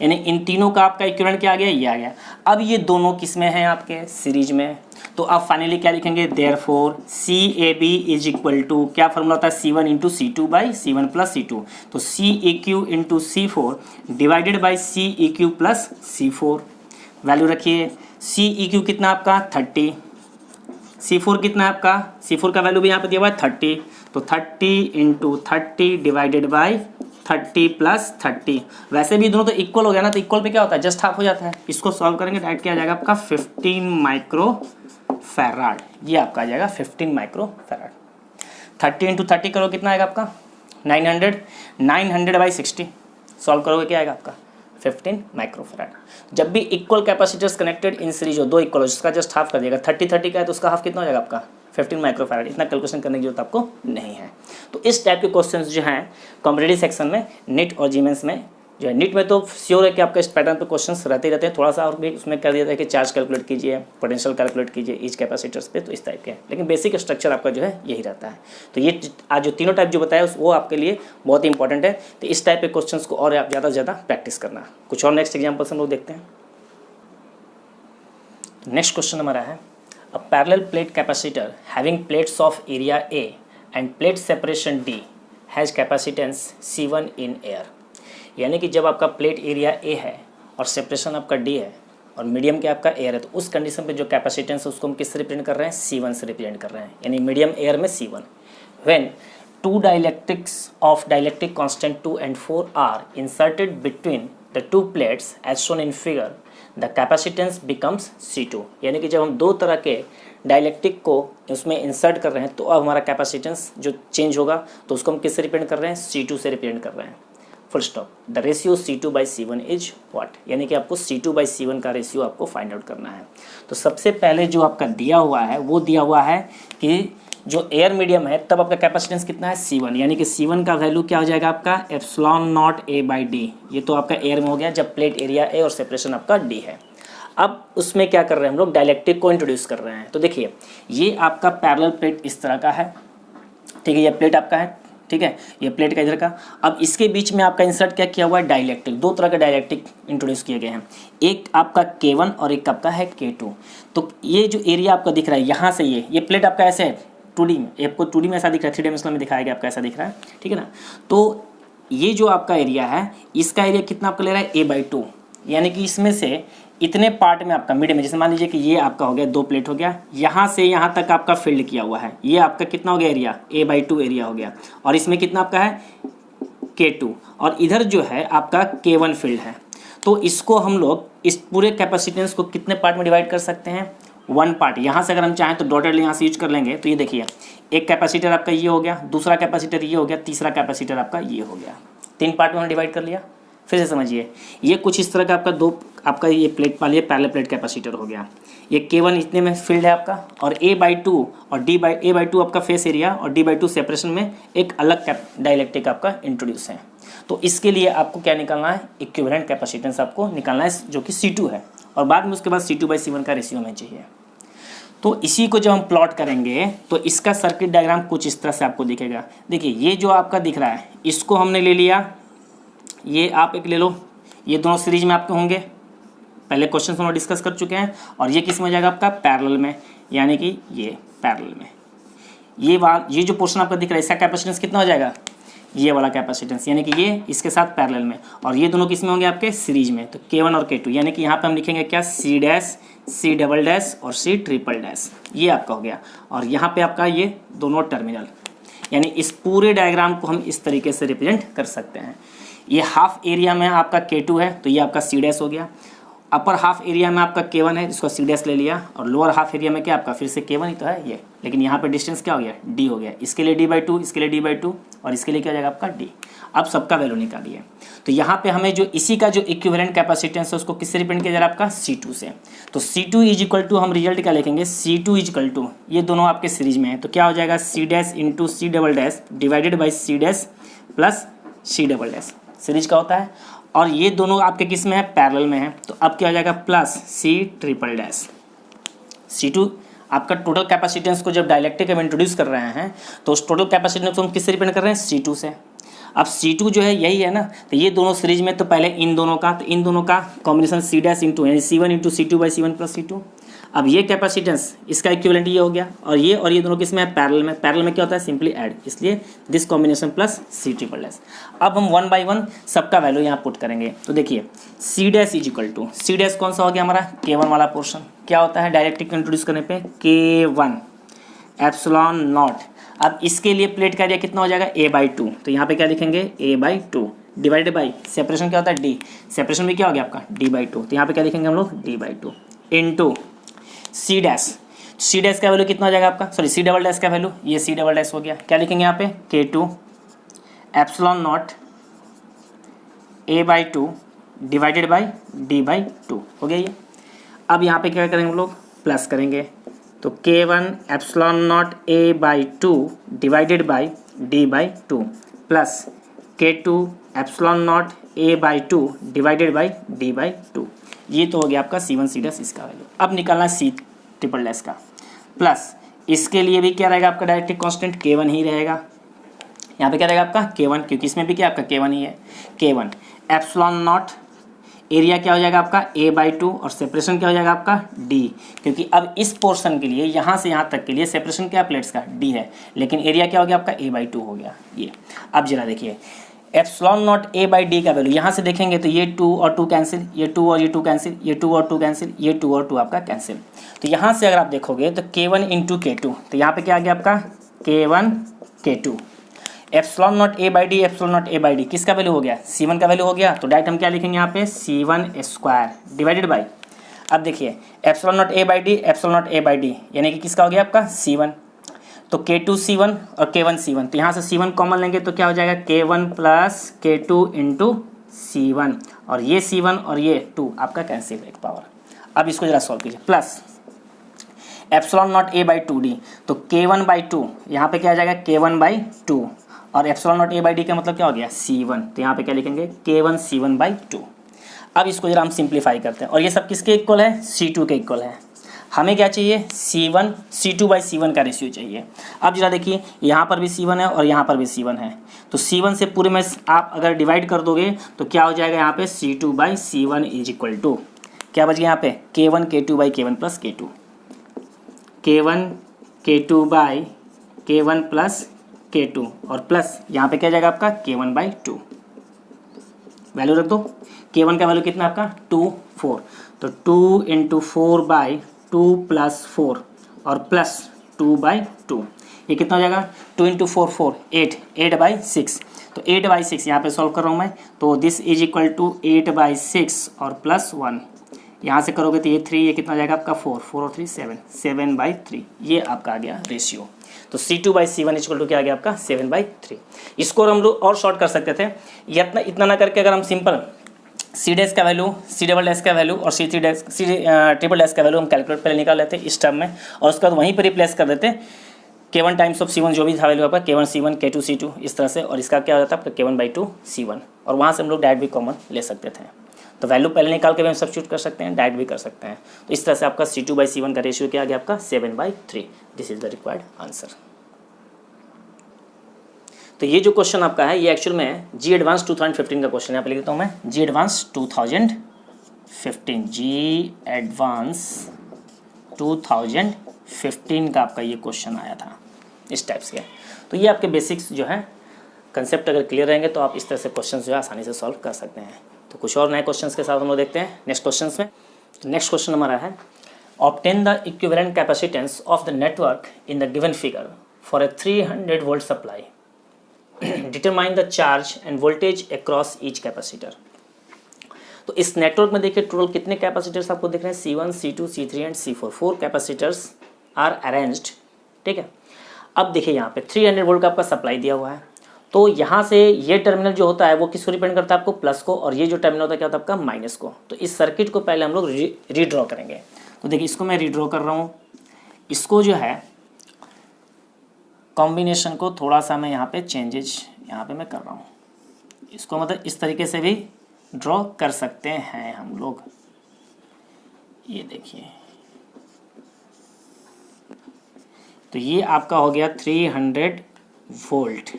यानी इन तीनों का आपका इक्विवेलेंट क्या आ गया, ये आ गया। अब ये दोनों किस में हैं आपके, सीरीज में, तो आप फाइनली क्या लिखेंगे, therefore CAB is equal to, क्या फॉर्मूला होता है, C1 into C2 by C1 plus C2, तो CEQ into C4 divided by CEQ plus C4। Value रखिए, CEQ कितना आपका 30, C4 कितना है आपका, C4 का वैल्यू भी यहाँ पे दिया हुआ है 30, तो 30 इंटू 30 डिवाइडेड बाई 30 प्लस 30। वैसे भी दोनों तो इक्वल हो गया ना, तो इक्वल पे क्या होता है, जस्ट हाफ हो जाता है। इसको सॉल्व करेंगे डायरेक्ट क्या आ जाएगा आपका 15 माइक्रो फैराड। ये आपका आ जाएगा 15 माइक्रो फैराड। 30 इंटू 30 करो कितना आएगा आपका 900, 900 बाई 60 सॉल्व करोगे क्या आएगा आपका 15 माइक्रो फैराड। जब भी equal capacitors connected in series हो, दो इक्वल हो, जिसका जस्ट हाफ कर दिएगा, 30 का है तो उसका हाफ कितना हो जाएगा आपका 15 माइक्रो फैराड। इतना कैलकुलेशन करने की जरूरत आपको नहीं है। तो इस टाइप के क्वेश्चंस जो हैं कॉम्पिटिटिव सेक्शन में, नीट और जीमेंस में जो है, नीट में तो श्योर है कि आपका इस पैटर्न पे क्वेश्चंस रहते ही रहते हैं। थोड़ा सा और भी उसमें कर दिया जाता है कि चार्ज कैलकुलेट कीजिए, पोटेंशियल कैलकुलेट कीजिए ईच कैपेसिटर्स पे, तो इस टाइप के हैं, लेकिन बेसिक स्ट्रक्चर आपका जो है यही रहता है। तो ये आज जो तीनों टाइप जो बताया वो आपके लिए बहुत ही इंपॉर्टेंट है। तो इस टाइप के क्वेश्चन को और आप ज़्यादा से ज़्यादा प्रैक्टिस करना। कुछ और नेक्स्ट एग्जाम्पल्स हम लोग देखते हैं। नेक्स्ट क्वेश्चन हमारा है, a parallel plate capacitor having plates of area A end plate separation D has capacitance C1 in air. यानी कि जब आपका प्लेट एरिया A है और सेपरेशन आपका D है और मीडियम के आपका एयर है, तो उस कंडीशन पे जो कैपेसिटेंस है उसको हम किससे रिप्रेजेंट कर रहे हैं, C1 से रिप्रेजेंट कर रहे हैं। यानी मीडियम एयर में C1। When two dielectrics of dielectric constant 2 and 4 are inserted between the two plates as shown in figure, the capacitance becomes C2। यानी कि जब हम दो तरह के डाइलेक्ट्रिक को उसमें इंसर्ट कर रहे हैं तो अब हमारा कैपेसिटेंस जो चेंज होगा, तो उसको हम किससे रिप्रेजेंट कर रहे हैं, C2 से रिप्रेजेंट कर रहे हैं। Full stop. The ratio C2 by C1 is what, यानी कि आपको C2 बाई C1 का रेशियो आपको फाइंड आउट करना है। तो सबसे पहले जो आपका दिया हुआ है वो दिया हुआ है कि जो एयर मीडियम है तब आपका कैपेसिटेंस कितना है C1, यानी कि C1 का वैल्यू क्या हो जाएगा आपका epsilon nought A by D. ये तो आपका एयर में हो गया जब प्लेट एरिया A और सेपरेशन आपका D है। अब उसमें क्या कर रहे हैं हम लोग, डाइलेक्ट्रिक को इंट्रोड्यूस कर रहे हैं। तो देखिए ये आपका पैरेलल प्लेट इस तरह का है, ठीक है, ये प्लेट आपका है, ठीक है, ये प्लेट का इधर का। अब इसके बीच में आपका इंसर्ट क्या किया हुआ है, डाइलेक्ट्रिक। दो तरह के डाइलेक्ट्रिक इंट्रोड्यूस किए गए हैं, एक आपका K1 और एक आपका है K2। तो ये जो एरिया आपका दिख रहा है यहाँ से ये प्लेट आपका ऐसे है 2D में, आपको 2D में ऐसा दिख रहा है, 3 डायमेंशनल में दिखाया गया आपका ऐसा दिख रहा है, ठीक है ना। तो ये जो आपका एरिया है इसका एरिया कितना आपका ले रहा है A/2, यानी कि इसमें से इतने पार्ट में आपका मिड में, जैसे मान लीजिए कि ये आपका हो गया 2 प्लेट हो गया, यहाँ से यहाँ तक आपका फील्ड किया हुआ है, ये आपका कितना हो गया एरिया A/2 एरिया हो गया, और इसमें कितना आपका है K2, और इधर जो है आपका K1 फील्ड है। तो इसको हम लोग इस पूरे कैपेसिटेंस को कितने पार्ट में डिवाइड कर सकते हैं, 1 पार्ट। यहाँ से अगर हम चाहें तो डॉटेड यहाँ से यूज कर लेंगे। तो ये देखिए एक कैपेसिटर आपका ये हो गया, दूसरा कैपेसिटर ये हो गया, तीसरा कैपेसिटर आपका ये हो गया, 3 पार्ट में हमने डिवाइड कर लिया। फिर से समझिए, ये कुछ इस तरह का आपका दो आपका ये प्लेट वाली पैरेलल प्लेट कैपेसिटर हो गया। ये K1 इतने में फील्ड है आपका, और A/2 और A/2 आपका फेस एरिया और D/2 सेपरेशन में एक अलग डाइलेक्ट्रिक आपका इंट्रोड्यूस है। तो इसके लिए आपको क्या निकालना है, इक्विवेलेंट कैपेसिटेंस आपको निकालना है जो कि C2 है, और बाद में उसके बाद C2 बाई C1 का रेशियो हमें चाहिए। तो इसी को जब हम प्लॉट करेंगे तो इसका सर्किट डायग्राम कुछ इस तरह से आपको दिखेगा। देखिए ये जो आपका दिख रहा है इसको हमने ले लिया, ये आप एक ले लो, ये दोनों सीरीज में आपके होंगे, पहले क्वेश्चन हम डिस्कस कर चुके हैं। और ये किस में जाएगा आपका पैरेलल में, यानी कि ये पैरेलल में ये जो पोर्शन आपका दिख रहा है इसका कैपेसिटेंस कितना हो जाएगा, ये वाला कैपेसिटेंस, यानी कि ये इसके साथ पैरेलल में, और ये दोनों किस में होंगे आपके सीरीज में, तो K1 और K2, यानी कि यहाँ पे हम लिखेंगे क्या C' C" और C', ये आपका हो गया। और यहाँ पे आपका ये दोनों टर्मिनल, यानी इस पूरे डायग्राम को हम इस तरीके से रिप्रेजेंट कर सकते हैं। ये हाफ एरिया में आपका K2 है तो ये आपका C' हो गया, अपर हाफ एरिया में आपका K1 है, जिसको सी डैश ले लिया, और लोअर हाफ एरिया में क्या आपका फिर से K1 ही तो है ये, लेकिन यहाँ पे डिस्टेंस क्या हो गया, D हो गया। इसके लिए D/2, इसके लिए D/2, और इसके लिए क्या हो जाएगा आपका D। अब सबका वैल्यू निकालिए। तो यहाँ पे हमें जो इसी का जो इक्विवेलेंट कैपेसिटेंस है उसको किससे रिप्रेजेंट किया जा रहा है आपका, C2 से। तो C2 इज इक्वल टू, हम रिजल्ट क्या लिखेंगे, C2 इज इक्वल टू, ये दोनों आपके सीरीज में है तो क्या हो जाएगा, C dash into C double dash divided by C dash plus C double dash, series का होता है। और ये दोनों आपके किस में है, पैरेलल में है, तो अब क्या हो जाएगा plus C triple dash. C2 आपका टोटल कैपेसिटेंस को जब डायलेक्ट्रिक में इंट्रोड्यूस कर रहे हैं तो उस टोटल कैपेसिटेंस को हम किससे रिप्रेजेंट कर रहे हैं, C2 से। अब C2 जो है यही है ना, तो ये दोनों सीरीज में, तो पहले इन दोनों का, तो इन दोनों का कॉम्बिनेशन C डैश इंटू यानी C1 into C2 by C1 plus C2। अब ये कैपेसिटेंस इसका इक्विवेलेंट ये हो गया, और ये दोनों किस में है, पैरेलल में। पैरेलल में क्या होता है, सिंपली ऐड, इसलिए this combination plus C triple dash. अब हम 1 बाई 1 सबका वैल्यू यहाँ पुट करेंगे। तो देखिए C dash is equal to, C dash कौन सा हो गया हमारा, K1 वाला पोर्शन। क्या होता है डायरेक्ट्रिक इंट्रोड्यूस करने पे, K1 एप्सिलॉन नॉट। अब इसके लिए प्लेट का एरिया कितना हो जाएगा, A/2, तो यहाँ पे क्या लिखेंगे, A/2 डिवाइडेड बाई सेपरेशन क्या होता है, D, सेपरेशन भी क्या हो गया आपका D/2, तो यहाँ पे क्या लिखेंगे हम लोग, D/2 into C dash. C dash का वैल्यू कितना हो जाएगा आपका, सॉरी C डबल डैश का वैल्यू, ये C डबल डैश हो गया। क्या लिखेंगे यहाँ पे, K2 epsilon not A/2 divided by D/2 हो गया ये। अब यहाँ पे क्या करेंगे हम लोग, प्लस करेंगे, तो K1 epsilon not A/2 divided by D/2 plus K2 epsilon not A/2 divided by D/2। ये तो हो गया आपका C1 C डैश, इसका वैल्यू। अब निकालना है C ट्रिपल डैश का, प्लस इसके लिए भी क्या रहेगा आपका डायरेक्ट्रिक कांस्टेंट K1 ही रहेगा। यहाँ पे क्या रहेगा आपका K1, क्योंकि इसमें भी क्या आपका K1 ही है। K1 एप्सिलॉन नॉट, एरिया क्या हो जाएगा आपका A/2, और सेपरेशन क्या हो जाएगा आपका D, क्योंकि अब इस पोर्शन के लिए यहाँ से यहाँ तक के लिए सेपरेशन क्या प्लेट्स का D है, लेकिन एरिया क्या हो गया आपका A/2 हो गया ये। अब जरा देखिए एप्सिलॉन नॉट A/D का वैल्यू यहाँ से देखेंगे तो ये 2 और 2 कैंसिल, ये 2 और ये 2 कैंसिल, ये 2 और 2 कैंसिल, ये 2 और 2 आपका कैंसिल। तो यहाँ से अगर आप देखोगे तो K1 इंटू K2, तो यहाँ पे क्या आ गया आपका K1 K2 epsilon not A/D, epsilon not A/D किसका वैल्यू हो गया, C1 का वैल्यू हो गया। तो डायरेक्ट हम क्या लिखेंगे यहाँ पे, C1 स्क्वायर डिवाइडेड बाई, अब देखिए epsilon not A/D, epsilon not A/D यानी कि किसका हो गया आपका C1, तो K2 C1 और K1 C1, तो यहाँ से C1 कॉमन लेंगे तो क्या हो जाएगा K1 plus K2 into C1, और ये C1 और ये 2 आपका कैंसिल एक पावर। अब इसको जरा सॉल्व कीजिए, प्लस एप्सिलॉन नॉट A/2D, तो K1/2 यहाँ पे क्या आ जाएगा K1/2, और एप्सिलॉन नॉट A/D का मतलब क्या हो गया C1, तो यहाँ पे क्या लिखेंगे K1 C1/2। अब इसको जरा हम सिंप्लीफाई करते हैं, और ये सब किसके इक्वल है, C2 के इक्वल है। हमें क्या चाहिए, C1 C2/C1 का रेशियो चाहिए। अब जरा देखिए यहाँ पर भी C1 है और यहाँ पर भी C1 है, तो C1 से पूरे में आप अगर डिवाइड कर दोगे तो क्या हो जाएगा यहाँ पे C2/C1 इज इक्वल टू, क्या बच गया यहाँ पे K1 K2/K1 plus K2, K1 K2/K1 plus K2, और प्लस यहाँ पे क्या जाएगा आपका K1/2, वैल्यू रख दो। K1 का वैल्यू कितना आपका 2 4, तो 2 इंटू 4/2 प्लस 4 और प्लस 2/2, ये कितना हो जाएगा 2 इंटू 4 4 8, 8/6, तो 8/6 यहाँ पे सॉल्व कर रहा हूँ मैं, तो दिस इज इक्वल टू 8/6 और प्लस 1, यहाँ से करोगे तो ये 3, ये कितना हो जाएगा आपका 4 4 और 3 7, 7/3, ये आपका आ गया रेशियो। तो C2/C1 इक्वल टू क्या आ गया आपका 7/3। इसको हम लोग और शॉर्ट कर सकते थे, इतना ना करके अगर हम सिंपल C डैश का वैल्यू, C डबल डैश का वैल्यू और C ट्रिपल डैश का वैल्यू हम कैलकुलेट पहले निकाल लेते इस टर्म में, और उसके बाद वहीं पर रिप्लेस कर देते K1 टाइम्स ऑफ C1 जो भी था वैल्यू आपका K1 C1 K2 C2 इस तरह से, और इसका क्या हो जाता है आपका K1/2 C1, और वहाँ से हम लोग डायरेक्ट भी कॉमन ले सकते थे। तो वैल्यू पहले निकाल के भी हम सब्स्टिट्यूट कर सकते हैं, डायरेक्ट भी कर सकते हैं। तो इस तरह से आपका C2/C1 का रेशियो क्या आ गया आपका 7/3। This is the required answer. तो ये जो क्वेश्चन आपका है ये एक्चुअल में जी एडवांस 2015 का क्वेश्चन है। यहाँ पे लिख देता हूँ मैं जी एडवांस 2015, जी एडवांस 2015 का आपका ये क्वेश्चन आया था इस टाइप से। तो ये आपके बेसिक्स जो है कंसेप्ट अगर क्लियर रहेंगे तो आप इस तरह से क्वेश्चन जो है आसानी से सॉल्व कर सकते हैं। तो कुछ और नए क्वेश्चंस के साथ हम लोग देखते हैं नेक्स्ट क्वेश्चन में। तो नेक्स्ट क्वेश्चन हमारा है obtain the equivalent capacitance of the network in the given figure for a 300 volt supply, determine the charge end voltage across each capacitor. तो इस नेटवर्क में देखिए टोटल कितने कैपेसिटर्स आपको दिख रहे हैं, C1, C2, C3 and C4, 4 capacitors are arranged. ठीक है, अब देखिए यहाँ पे 300 वोल्ट का आपका सप्लाई दिया हुआ है, तो यहाँ से ये टर्मिनल जो होता है वो किसको रिप्रेजेंट करता है, आपको प्लस को, और ये जो टर्मिनल होता है क्या होता है आपका माइनस को। तो इस सर्किट को पहले हम लोग रीड्रॉ करेंगे। तो देखिए इसको मैं रीड्रॉ कर रहा हूँ, इसको जो है कॉम्बिनेशन को थोड़ा सा मैं यहाँ पे चेंजेज यहाँ पे मैं कर रहा हूँ, इसको मतलब इस तरीके से भी ड्रॉ कर सकते हैं हम लोग। ये देखिए, तो ये आपका हो गया 300 वोल्ट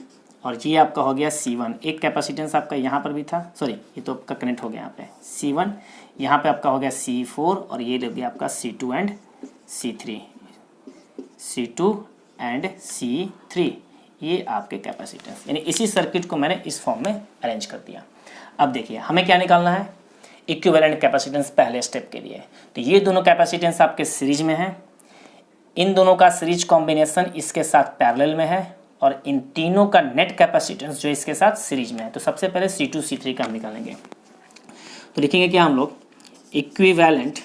और ये आपका हो गया C1। एक कैपेसिटेंस आपका यहाँ पर भी था, सॉरी ये तो आपका कनेक्ट हो गया यहाँ पे C1, यहाँ पे आपका हो गया C4 और ये ले गया आपका C2 and C3, C2 and C3, ये आपके कैपेसिटेंस, यानी इसी सर्किट को मैंने इस फॉर्म में अरेंज कर दिया। अब देखिए हमें क्या निकालना है, इक्विवेलेंट कैपेसिटेंस पहले स्टेप के लिए। तो ये दोनों कैपेसिटेंस आपके सीरीज में है, इन दोनों का सीरीज कॉम्बिनेशन इसके साथ पैरेलल में है, और इन तीनों का नेट कैपेसिटेंस जो इसके साथ सीरीज में है। तो सबसे पहले C2 C3 का हम निकालेंगे। तो लिखेंगे क्या हम लोग, equivalent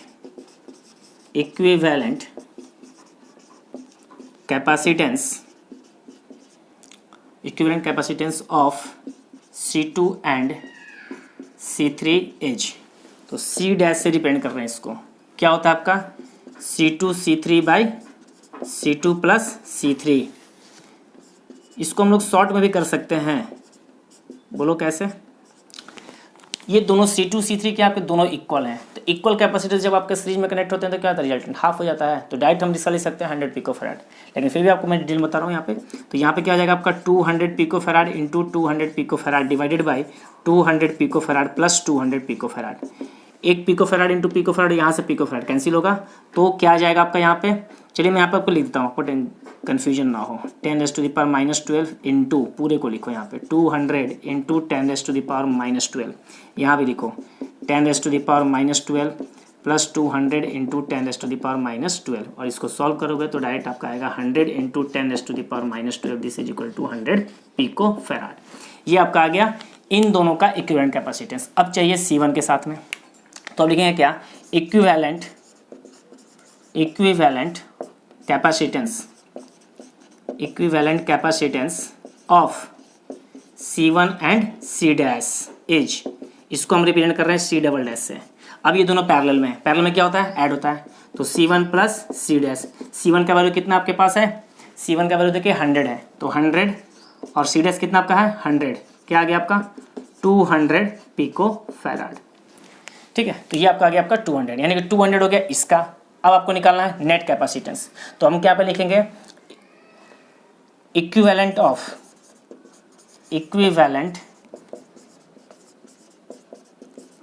capacitance of C2 and C3 as. तो C डैश से डिपेंड कर रहे हैं, इसको क्या होता है आपका C2 C3 by C2 plus C3। इसको हम लोग शॉर्ट में भी कर सकते हैं, बोलो कैसे। ये दोनों C2 C3 के आपके दोनों इक्वल हैं, तो इक्वल कैपेसिटर जब आपके सीरीज में कनेक्ट होते हैं तो क्या होता है, रिजल्टेंट हाफ हो जाता है। तो डायरेक्ट हम इसका लिख सकते हैं 100 पिकोफैराड, लेकिन फिर भी आपको मैं डिटेल बता रहा हूँ यहाँ पे। तो यहाँ पे क्या हो जाएगा आपका 200 picofarad into 200 picofarad divided by 200 picofarad plus 200 picofarad. एक पिकोफैराड इंटू पिकोफैराड, यहाँ से पिकोफैराड कैंसिल होगा, तो क्या आ जाएगा आपका यहाँ पे, चलिए मैं यहाँ पे आपको लिख देता हूँ, आपको कन्फ्यूजन ना हो। 10⁻⁻12 इंटू, पूरे को लिखो यहाँ पे 200 इंटू 10⁻⁻12, यहाँ भी लिखो 10⁻⁻12 प्लस 200 इंटू 10⁻⁻12, और इसको सॉल्व करोगे तो डायरेक्ट आपका आएगा 100 into 10⁻⁻12, this is equal to 100 picofarad. ये आपका आ गया इन दोनों का इक्विवेलेंट कैपेसिटेंस। अब चाहिए C1 के साथ में, तो अब लिखेंगे क्या, equivalent capacitance of C1 and C dash is, इसको हम रिप्रेजेंट कर रहे हैं C डबल डैश से। अब ये दोनों पैरेलल में, पैरेलल में क्या होता है, ऐड होता है, तो C1 plus C dash. C1 का वैल्यू कितना आपके पास है, C1 का वैल्यू देखिए 100 है, तो 100 और C डैश कितना आपका है 100, क्या आ गया आपका 200 पिकोफैराड। ठीक है, तो ये आपका आ गया आपका 200, यानी कि 200 हो गया इसका। अब आपको निकालना है नेट कैपेसिटेंस, तो हम क्या पे लिखेंगे, equivalent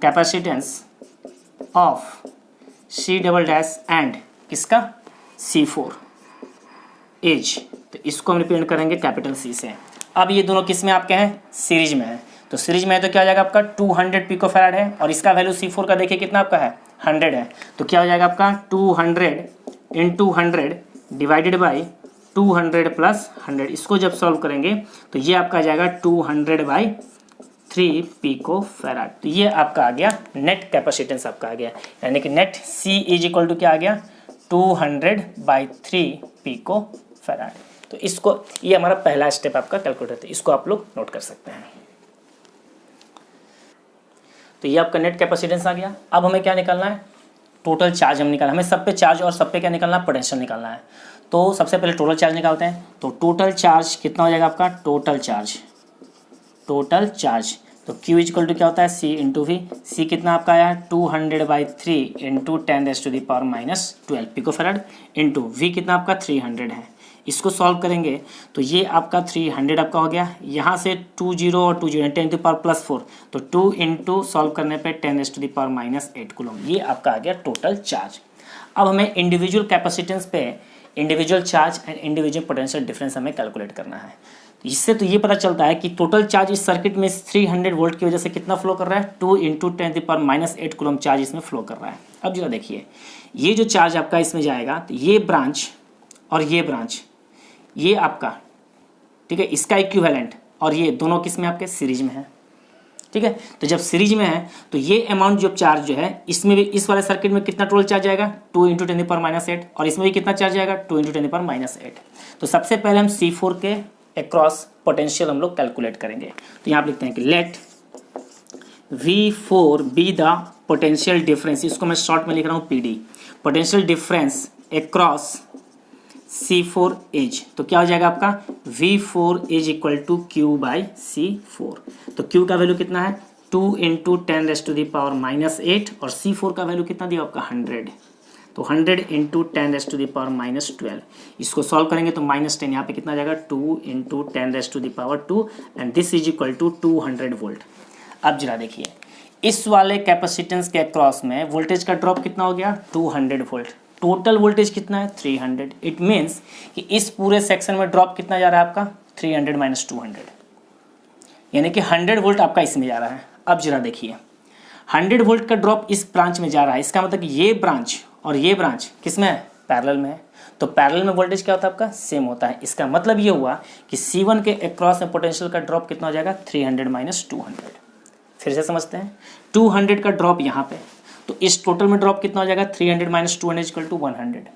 capacitance of C double dash and किसका C4 एज। तो इसको हम रिप्रेजेंट करेंगे कैपिटल C से। अब ये दोनों किस में आपके हैं, सीरीज में है, तो सीरीज में है तो क्या हो जाएगा आपका 200 पिकोफैराड है, और इसका वैल्यू C4 का देखिए कितना आपका है 100 है, तो क्या हो जाएगा आपका 200 इंटू 100 डिवाइडेड बाई 200 प्लस 100। इसको जब सॉल्व करेंगे तो ये आपका आ जाएगा 200/3 पिकोफैराड। तो ये आपका आ गया नेट कैपेसिटेंस आपका आ गया, यानी कि net C is equal to क्या आ गया 200/3 पिकोफैराड। तो इसको, ये हमारा पहला स्टेप आपका कैलकुलेट है, इसको आप लोग नोट कर सकते हैं। तो ये आपका नेट कैपेसिटेंस आ गया। अब हमें क्या निकालना है, टोटल चार्ज हम निकालना, हमें सब पे चार्ज और सब पे क्या निकालना है, पोटेंशियल निकालना है। तो सबसे पहले टोटल चार्ज निकालते हैं, तो टोटल चार्ज कितना हो जाएगा आपका, टोटल चार्ज तो Q इक्वल टू क्या होता है C इंटू V। C कितना आपका आया 200/3 इंटू 10⁻⁻12 पिकोफैराड इंटू V कितना आपका 300 है। इसको सॉल्व करेंगे तो ये आपका 300 आपका हो गया, यहाँ से 20 और 20 10⁻+4, तो 2 इंटू सॉल्व करने पे 10⁻⁻8 कूलम, ये आपका आ गया टोटल चार्ज। अब हमें इंडिविजुअल कैपेसिटेंस पे individual charge and individual potential difference हमें कैलकुलेट करना है। इससे तो ये पता चलता है कि टोटल चार्ज इस सर्किट में 300 वोल्ट की वजह से कितना फ्लो कर रहा है, 2 इंटू 10⁻⁸ कूलम चार्ज इसमें फ्लो कर रहा है। अब जरा देखिए, ये जो चार्ज आपका इसमें जाएगा, तो ये ब्रांच और ये ब्रांच, ये आपका ठीक है इसका इक्विवेलेंट, और ये दोनों किस में आपके सीरीज में है। ठीक है। तो जब सीरीज में है तो ये अमाउंट जो चार्ज जो है इसमें भी, इस वाले सर्किट में कितना टोटल चार्ज आएगा 2 × 10⁻⁸ और इसमें भी कितना चार्ज आएगा 2 × 10⁻⁸। तो सबसे पहले हम C4 के अक्रॉस पोटेंशियल हम लोग कैलकुलेट करेंगे। तो यहाँ आप लिखते हैं कि let V4 be the potential difference, इसको मैं शॉर्ट में लिख रहा हूँ PD, potential difference across C4 as. तो क्या हो जाएगा आपका V4 is equal to Q/C4। तो Q का वैल्यू कितना है 2 × 10⁻⁸ और C4 का वैल्यू कितना दिया आपका 100। तो 100 × 10⁻12। इसको सॉल्व करेंगे तो -10 यहाँ पे कितना आ जाएगा 2 × 10⁻2 and this is equal to 200 volt. अब जरा देखिए इस वाले कैपेसिटेंस के अक्रॉस में वोल्टेज का ड्रॉप कितना हो गया 200 वोल्ट। टोटल वोल्टेज कितना है 300। इट मीन्स कि इस पूरे सेक्शन में ड्रॉप कितना जा रहा है आपका 300 - 200, यानी कि 100 वोल्ट आपका इसमें जा रहा है। अब जरा देखिए 100 वोल्ट का ड्रॉप इस ब्रांच में जा रहा है, इसका मतलब ये ब्रांच और ये ब्रांच किस में है पैरेलल में है। तो पैरेलल में वोल्टेज क्या होता है आपका सेम होता है। इसका मतलब ये हुआ कि C1 के अक्रॉस में पोटेंशियल का ड्रॉप कितना हो जाएगा 300 - 200। फिर से समझते हैं 200 का ड्रॉप यहाँ पे, तो इस टोटल में ड्रॉप कितना हो जाएगा 300 - 200 इक्वल टू 100।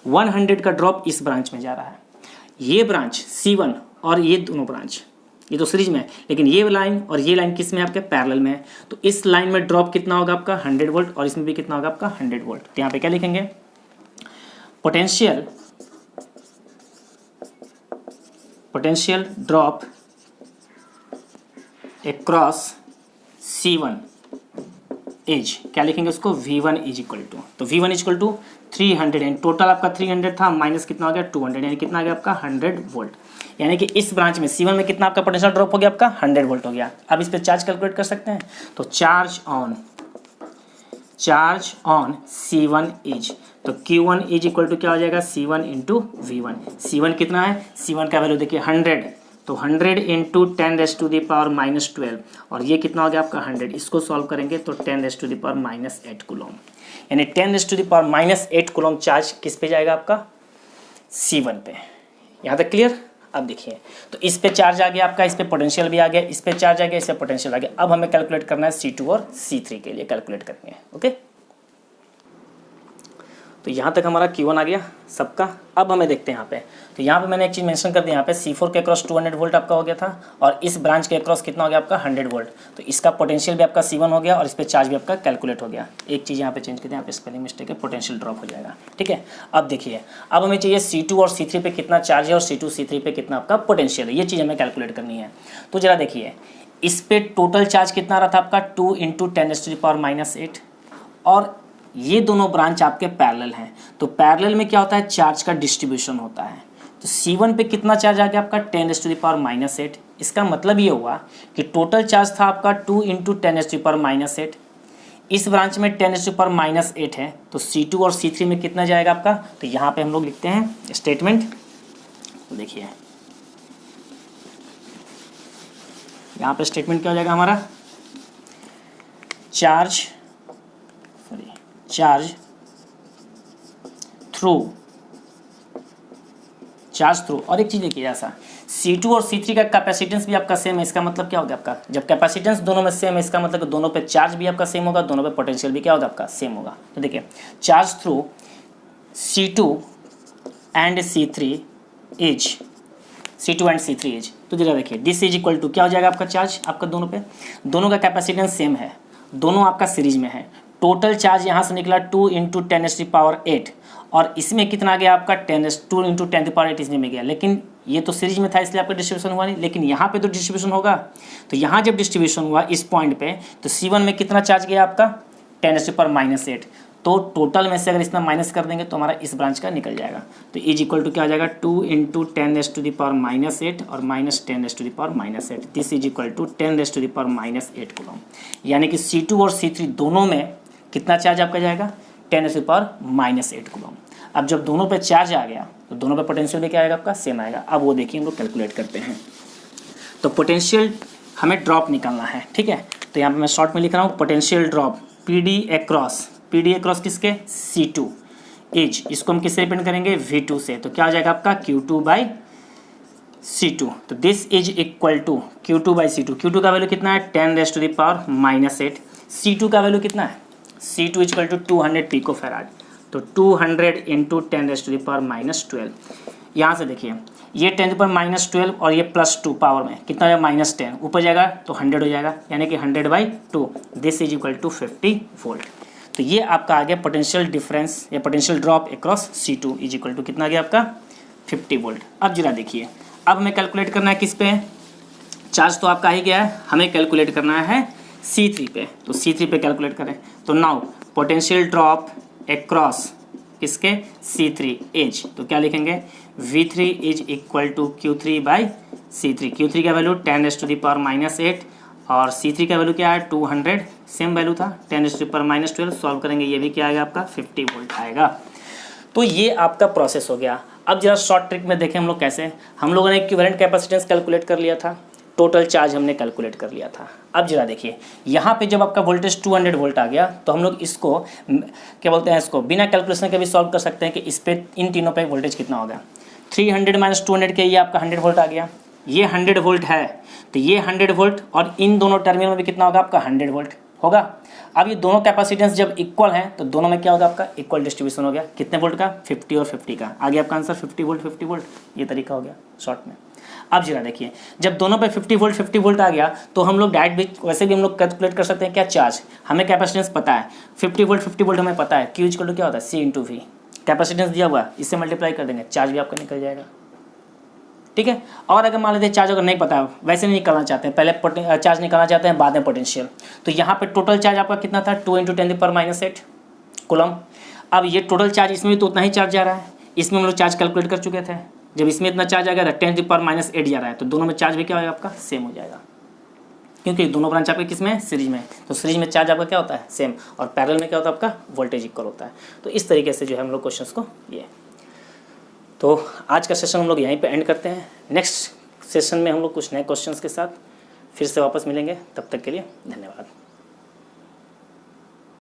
100 का ड्रॉप इस ब्रांच में जा रहा है। ये ब्रांच C1 और ये दोनों ब्रांच ये तो सीरीज में है, लेकिन ये लाइन और ये लाइन किस में आपके पैरेलल में है। तो इस लाइन में ड्रॉप कितना होगा आपका 100 वोल्ट और इसमें भी कितना होगा आपका 100 वोल्ट। तो यहाँ पे क्या लिखेंगे potential drop across C1 as, क्या लिखेंगे उसको V1 इज इक्वल टू, तो V1 is equal to 300 and total आपका 300 था माइनस कितना हो गया 200, यानी कितना आ गया आपका 100 वोल्ट। यानी कि इस ब्रांच में C1 में कितना आपका पोटेंशियल ड्रॉप हो गया आपका 100 वोल्ट हो गया। अब इस पे चार्ज कैलकुलेट कर सकते हैं। तो चार्ज ऑन C1 इज, तो Q1 इज इक्वल टू क्या हो जाएगा C1 × V1। C1 कितना है C1 का वैल्यू देखिए 100, तो 100 × 10⁻⁻12 और ये कितना हो गया आपका 100। इसको सॉल्व करेंगे तो 10⁻⁻8 कूलम, यानी 10⁻⁻8 कूलम चार्ज किस पे जाएगा आपका C1 पे। यहाँ तक क्लियर। अब देखिए तो इस पे चार्ज आ गया आपका, इस पे पोटेंशियल भी आ गया, इस पे चार्ज आ गया, इस पे पोटेंशियल आ गया। अब हमें कैलकुलेट करना है C2 और C3 के लिए कैलकुलेट करेंगे। ओके, तो यहाँ तक हमारा Q1 आ गया सबका। अब हमें देखते हैं यहाँ पे, तो यहाँ पे मैंने एक चीज़ मेंशन कर दी, यहाँ पे C4 के अक्रॉस 200 वोल्ट आपका हो गया था और इस ब्रांच के अक्रॉस कितना हो गया आपका 100 वोल्ट। तो इसका पोटेंशियल भी आपका C1 हो गया और इस पे चार्ज भी आपका कैलकुलेट हो गया। एक चीज़ यहाँ पे चेंज कर दें, यहाँ पे स्पेलिंग मिस्टेक है, पोटेंशियल ड्रॉप हो जाएगा। ठीक है, अब देखिए अब हमें चाहिए C2 और C3 पे कितना चार्ज है और C2 C3 पे कितना आपका पोटेंशियल है, ये चीज़ हमें कैलकुलेट करनी है। तो जरा देखिए इस पे टोटल चार्ज कितना रहा था आपका 2 × 10⁻⁸ और ये दोनों ब्रांच आपके पैरेलल हैं। तो पैरेलल में क्या होता है चार्ज का डिस्ट्रीब्यूशन होता है। तो C1 पे कितना चार्ज आ गया आपका 10⁻⁻8। इसका मतलब ये हुआ कि टोटल चार्ज था आपका 2 × 10⁻⁸। इस ब्रांच में 10⁻⁸ है, तो C2 और C3 में कितना जाएगा आपका। तो यहाँ पे हम लोग लिखते हैं स्टेटमेंट। देखिए यहाँ पे स्टेटमेंट क्या हो जाएगा हमारा चार्ज थ्रू। और एक चीज़ देखिए ऐसा C2 और C3 का कैपेसिटेंस भी आपका सेम है। इसका मतलब क्या होगा आपका जब कैपेसिटेंस दोनों में सेम है, इसका मतलब कि दोनों पे चार्ज भी आपका सेम होगा, दोनों पे पोटेंशियल भी क्या होगा आपका सेम होगा। तो देखिए charge through C2 and C3 is, तो जरा देखिए दिस इज इक्वल टू क्या हो जाएगा आपका चार्ज आपका दोनों का कैपेसिटेंस सेम है, दोनों आपका सीरीज में है। टोटल चार्ज यहाँ से निकला 2 × 10⁸ और इसमें कितना गया आपका 2 × 10⁸ इसमें में गया, लेकिन ये तो सीरीज में था इसलिए आपका डिस्ट्रीब्यूशन हुआ नहीं, लेकिन यहाँ पे तो डिस्ट्रीब्यूशन होगा। तो यहाँ जब डिस्ट्रीब्यूशन हुआ इस पॉइंट पे तो C1 में कितना चार्ज गया आपका 10⁻⁻8। तो टोटल में से अगर इतना माइनस कर देंगे तो हमारा इस ब्रांच का निकल जाएगा। तो इज इक्वल टू क्या हो जाएगा 2 × 10⁻⁻8 और -10⁻⁸। This is equal to 10⁻⁸ coulomb, यानी कि C2 और C3 दोनों में कितना चार्ज आपका जाएगा 10⁻⁸ कूलम। अब जब दोनों पे चार्ज आ गया तो दोनों पे पोटेंशियल भी क्या आएगा आपका सेम आएगा। अब वो देखिए हम लोग कैलकुलेट करते हैं। तो पोटेंशियल हमें ड्रॉप निकालना है, ठीक है। तो यहाँ पे मैं शॉर्ट में लिख रहा हूँ पोटेंशियल ड्रॉप PD अक्रॉस किसके C2 एज, इसको हम किससे रिप्रेजेंट करेंगे V2 से। तो क्या हो जाएगा आपका Q2/V2 C2, तो this is equal to Q2/C2। Q2 का वैल्यू कितना है 10⁻⁻⁸। C2 का वैल्यू कितना है, C2 equal to 200 pico farad, तो 200 इंटू 10⁻⁻12। यहाँ से देखिए ये 10⁻12 और ये +2 पावर में कितना हो जाएगा -10, ऊपर जाएगा तो 100 हो जाएगा, यानी कि 100/2, this is equal to 50 volt. तो ये आपका आ गया पोटेंशियल डिफरेंस या potential drop across C2 is equal to कितना आ गया आपका 50 वोल्ट। अब जरा देखिए, अब हमें कैलकुलेट करना है किस पे, चार्ज तो आपका ही गया है, हमें कैलकुलेट करना है C3 पे, तो C3 पे कैलकुलेट करें। तो नाउ पोटेंशियल ड्रॉप अक्रॉस किसके C3 एज, तो क्या लिखेंगे V3 is equal to Q3/C3। Q3 का वैल्यू 10⁻⁻8 और C3 का वैल्यू क्या है 200, सेम वैल्यू था 10⁻⁻12। सॉल्व करेंगे ये भी क्या आएगा आपका 50 वोल्ट आएगा। तो ये आपका प्रोसेस हो गया। अब जरा शॉर्ट ट्रिक में देखें हम लोग कैसे, हम लोगों ने इक्विवेलेंट कैपेसिटेंस कैलकुलेट कर लिया था, टोटल चार्ज हमने कैलकुलेट कर लिया था। अब जरा देखिए यहाँ पे जब आपका वोल्टेज 200 वोल्ट आ गया तो हम लोग इसको क्या बोलते हैं, इसको बिना कैलकुलेशन के भी सॉल्व कर सकते हैं कि इस पे इन तीनों पे वोल्टेज कितना होगा। 300 - 200 के ये आपका 100 वोल्ट आ गया, ये 100 वोल्ट है, तो ये 100 वोल्ट और इन दोनों टर्मिनल में भी कितना होगा आपका 100 वोल्ट होगा। अब ये दोनों कैपेसिटेंस जब इक्वल हैं तो दोनों में क्या होगा आपका इक्वल डिस्ट्रीब्यूशन हो गया, कितने वोल्ट का 50 और 50 का। आगे आपका आंसर 50 वोल्ट, ये तरीका हो गया शॉर्ट में। अब जरा देखिए जब दोनों पे 50 वोल्ट आ गया तो हम लोग डायरेक्ट भी वैसे भी हम लोग कैलकुलेट कर सकते हैं क्या चार्ज, हमें कैपेसिटेंस पता है 50 वोल्ट हमें पता है, Q इक्वल टू क्या होता है C/V, कैपेसिटेंस दिया हुआ इससे मल्टीप्लाई कर देंगे, चार्ज भी आपका निकल जाएगा। ठीक है, और अगर मान लेते चार्ज अगर नहीं पता है, वैसे नहीं निकालना चाहते हैं, पहले चार्ज निकालना चाहते हैं बाद में पोटेंशियल, तो यहाँ पे टोटल चार्ज आपका कितना था 2 × 10⁻⁸ कूलम। अब ये टोटल चार्ज इसमें भी तो उतना ही चार्ज जा रहा है, इसमें हम लोग चार्ज कैलकुलेट कर चुके थे, जब इसमें इतना चार्ज आ गया था 10⁻⁸ जा रहा है, तो दोनों में चार्ज भी क्या होगा आपका सेम हो जाएगा, क्योंकि दोनों ब्रांच आपके किस में सीरीज में, तो सीरीज में चार्ज आपका क्या होता है सेम, और पैरेलल में क्या होता है आपका वोल्टेज इक्वल होता है। तो इस तरीके से जो है हम लोग क्वेश्चंस को ये, तो आज का सेशन हम लोग यहीं पे एंड करते हैं। नेक्स्ट सेशन में हम लोग कुछ नए क्वेश्चंस के साथ फिर से वापस मिलेंगे, तब तक के लिए धन्यवाद।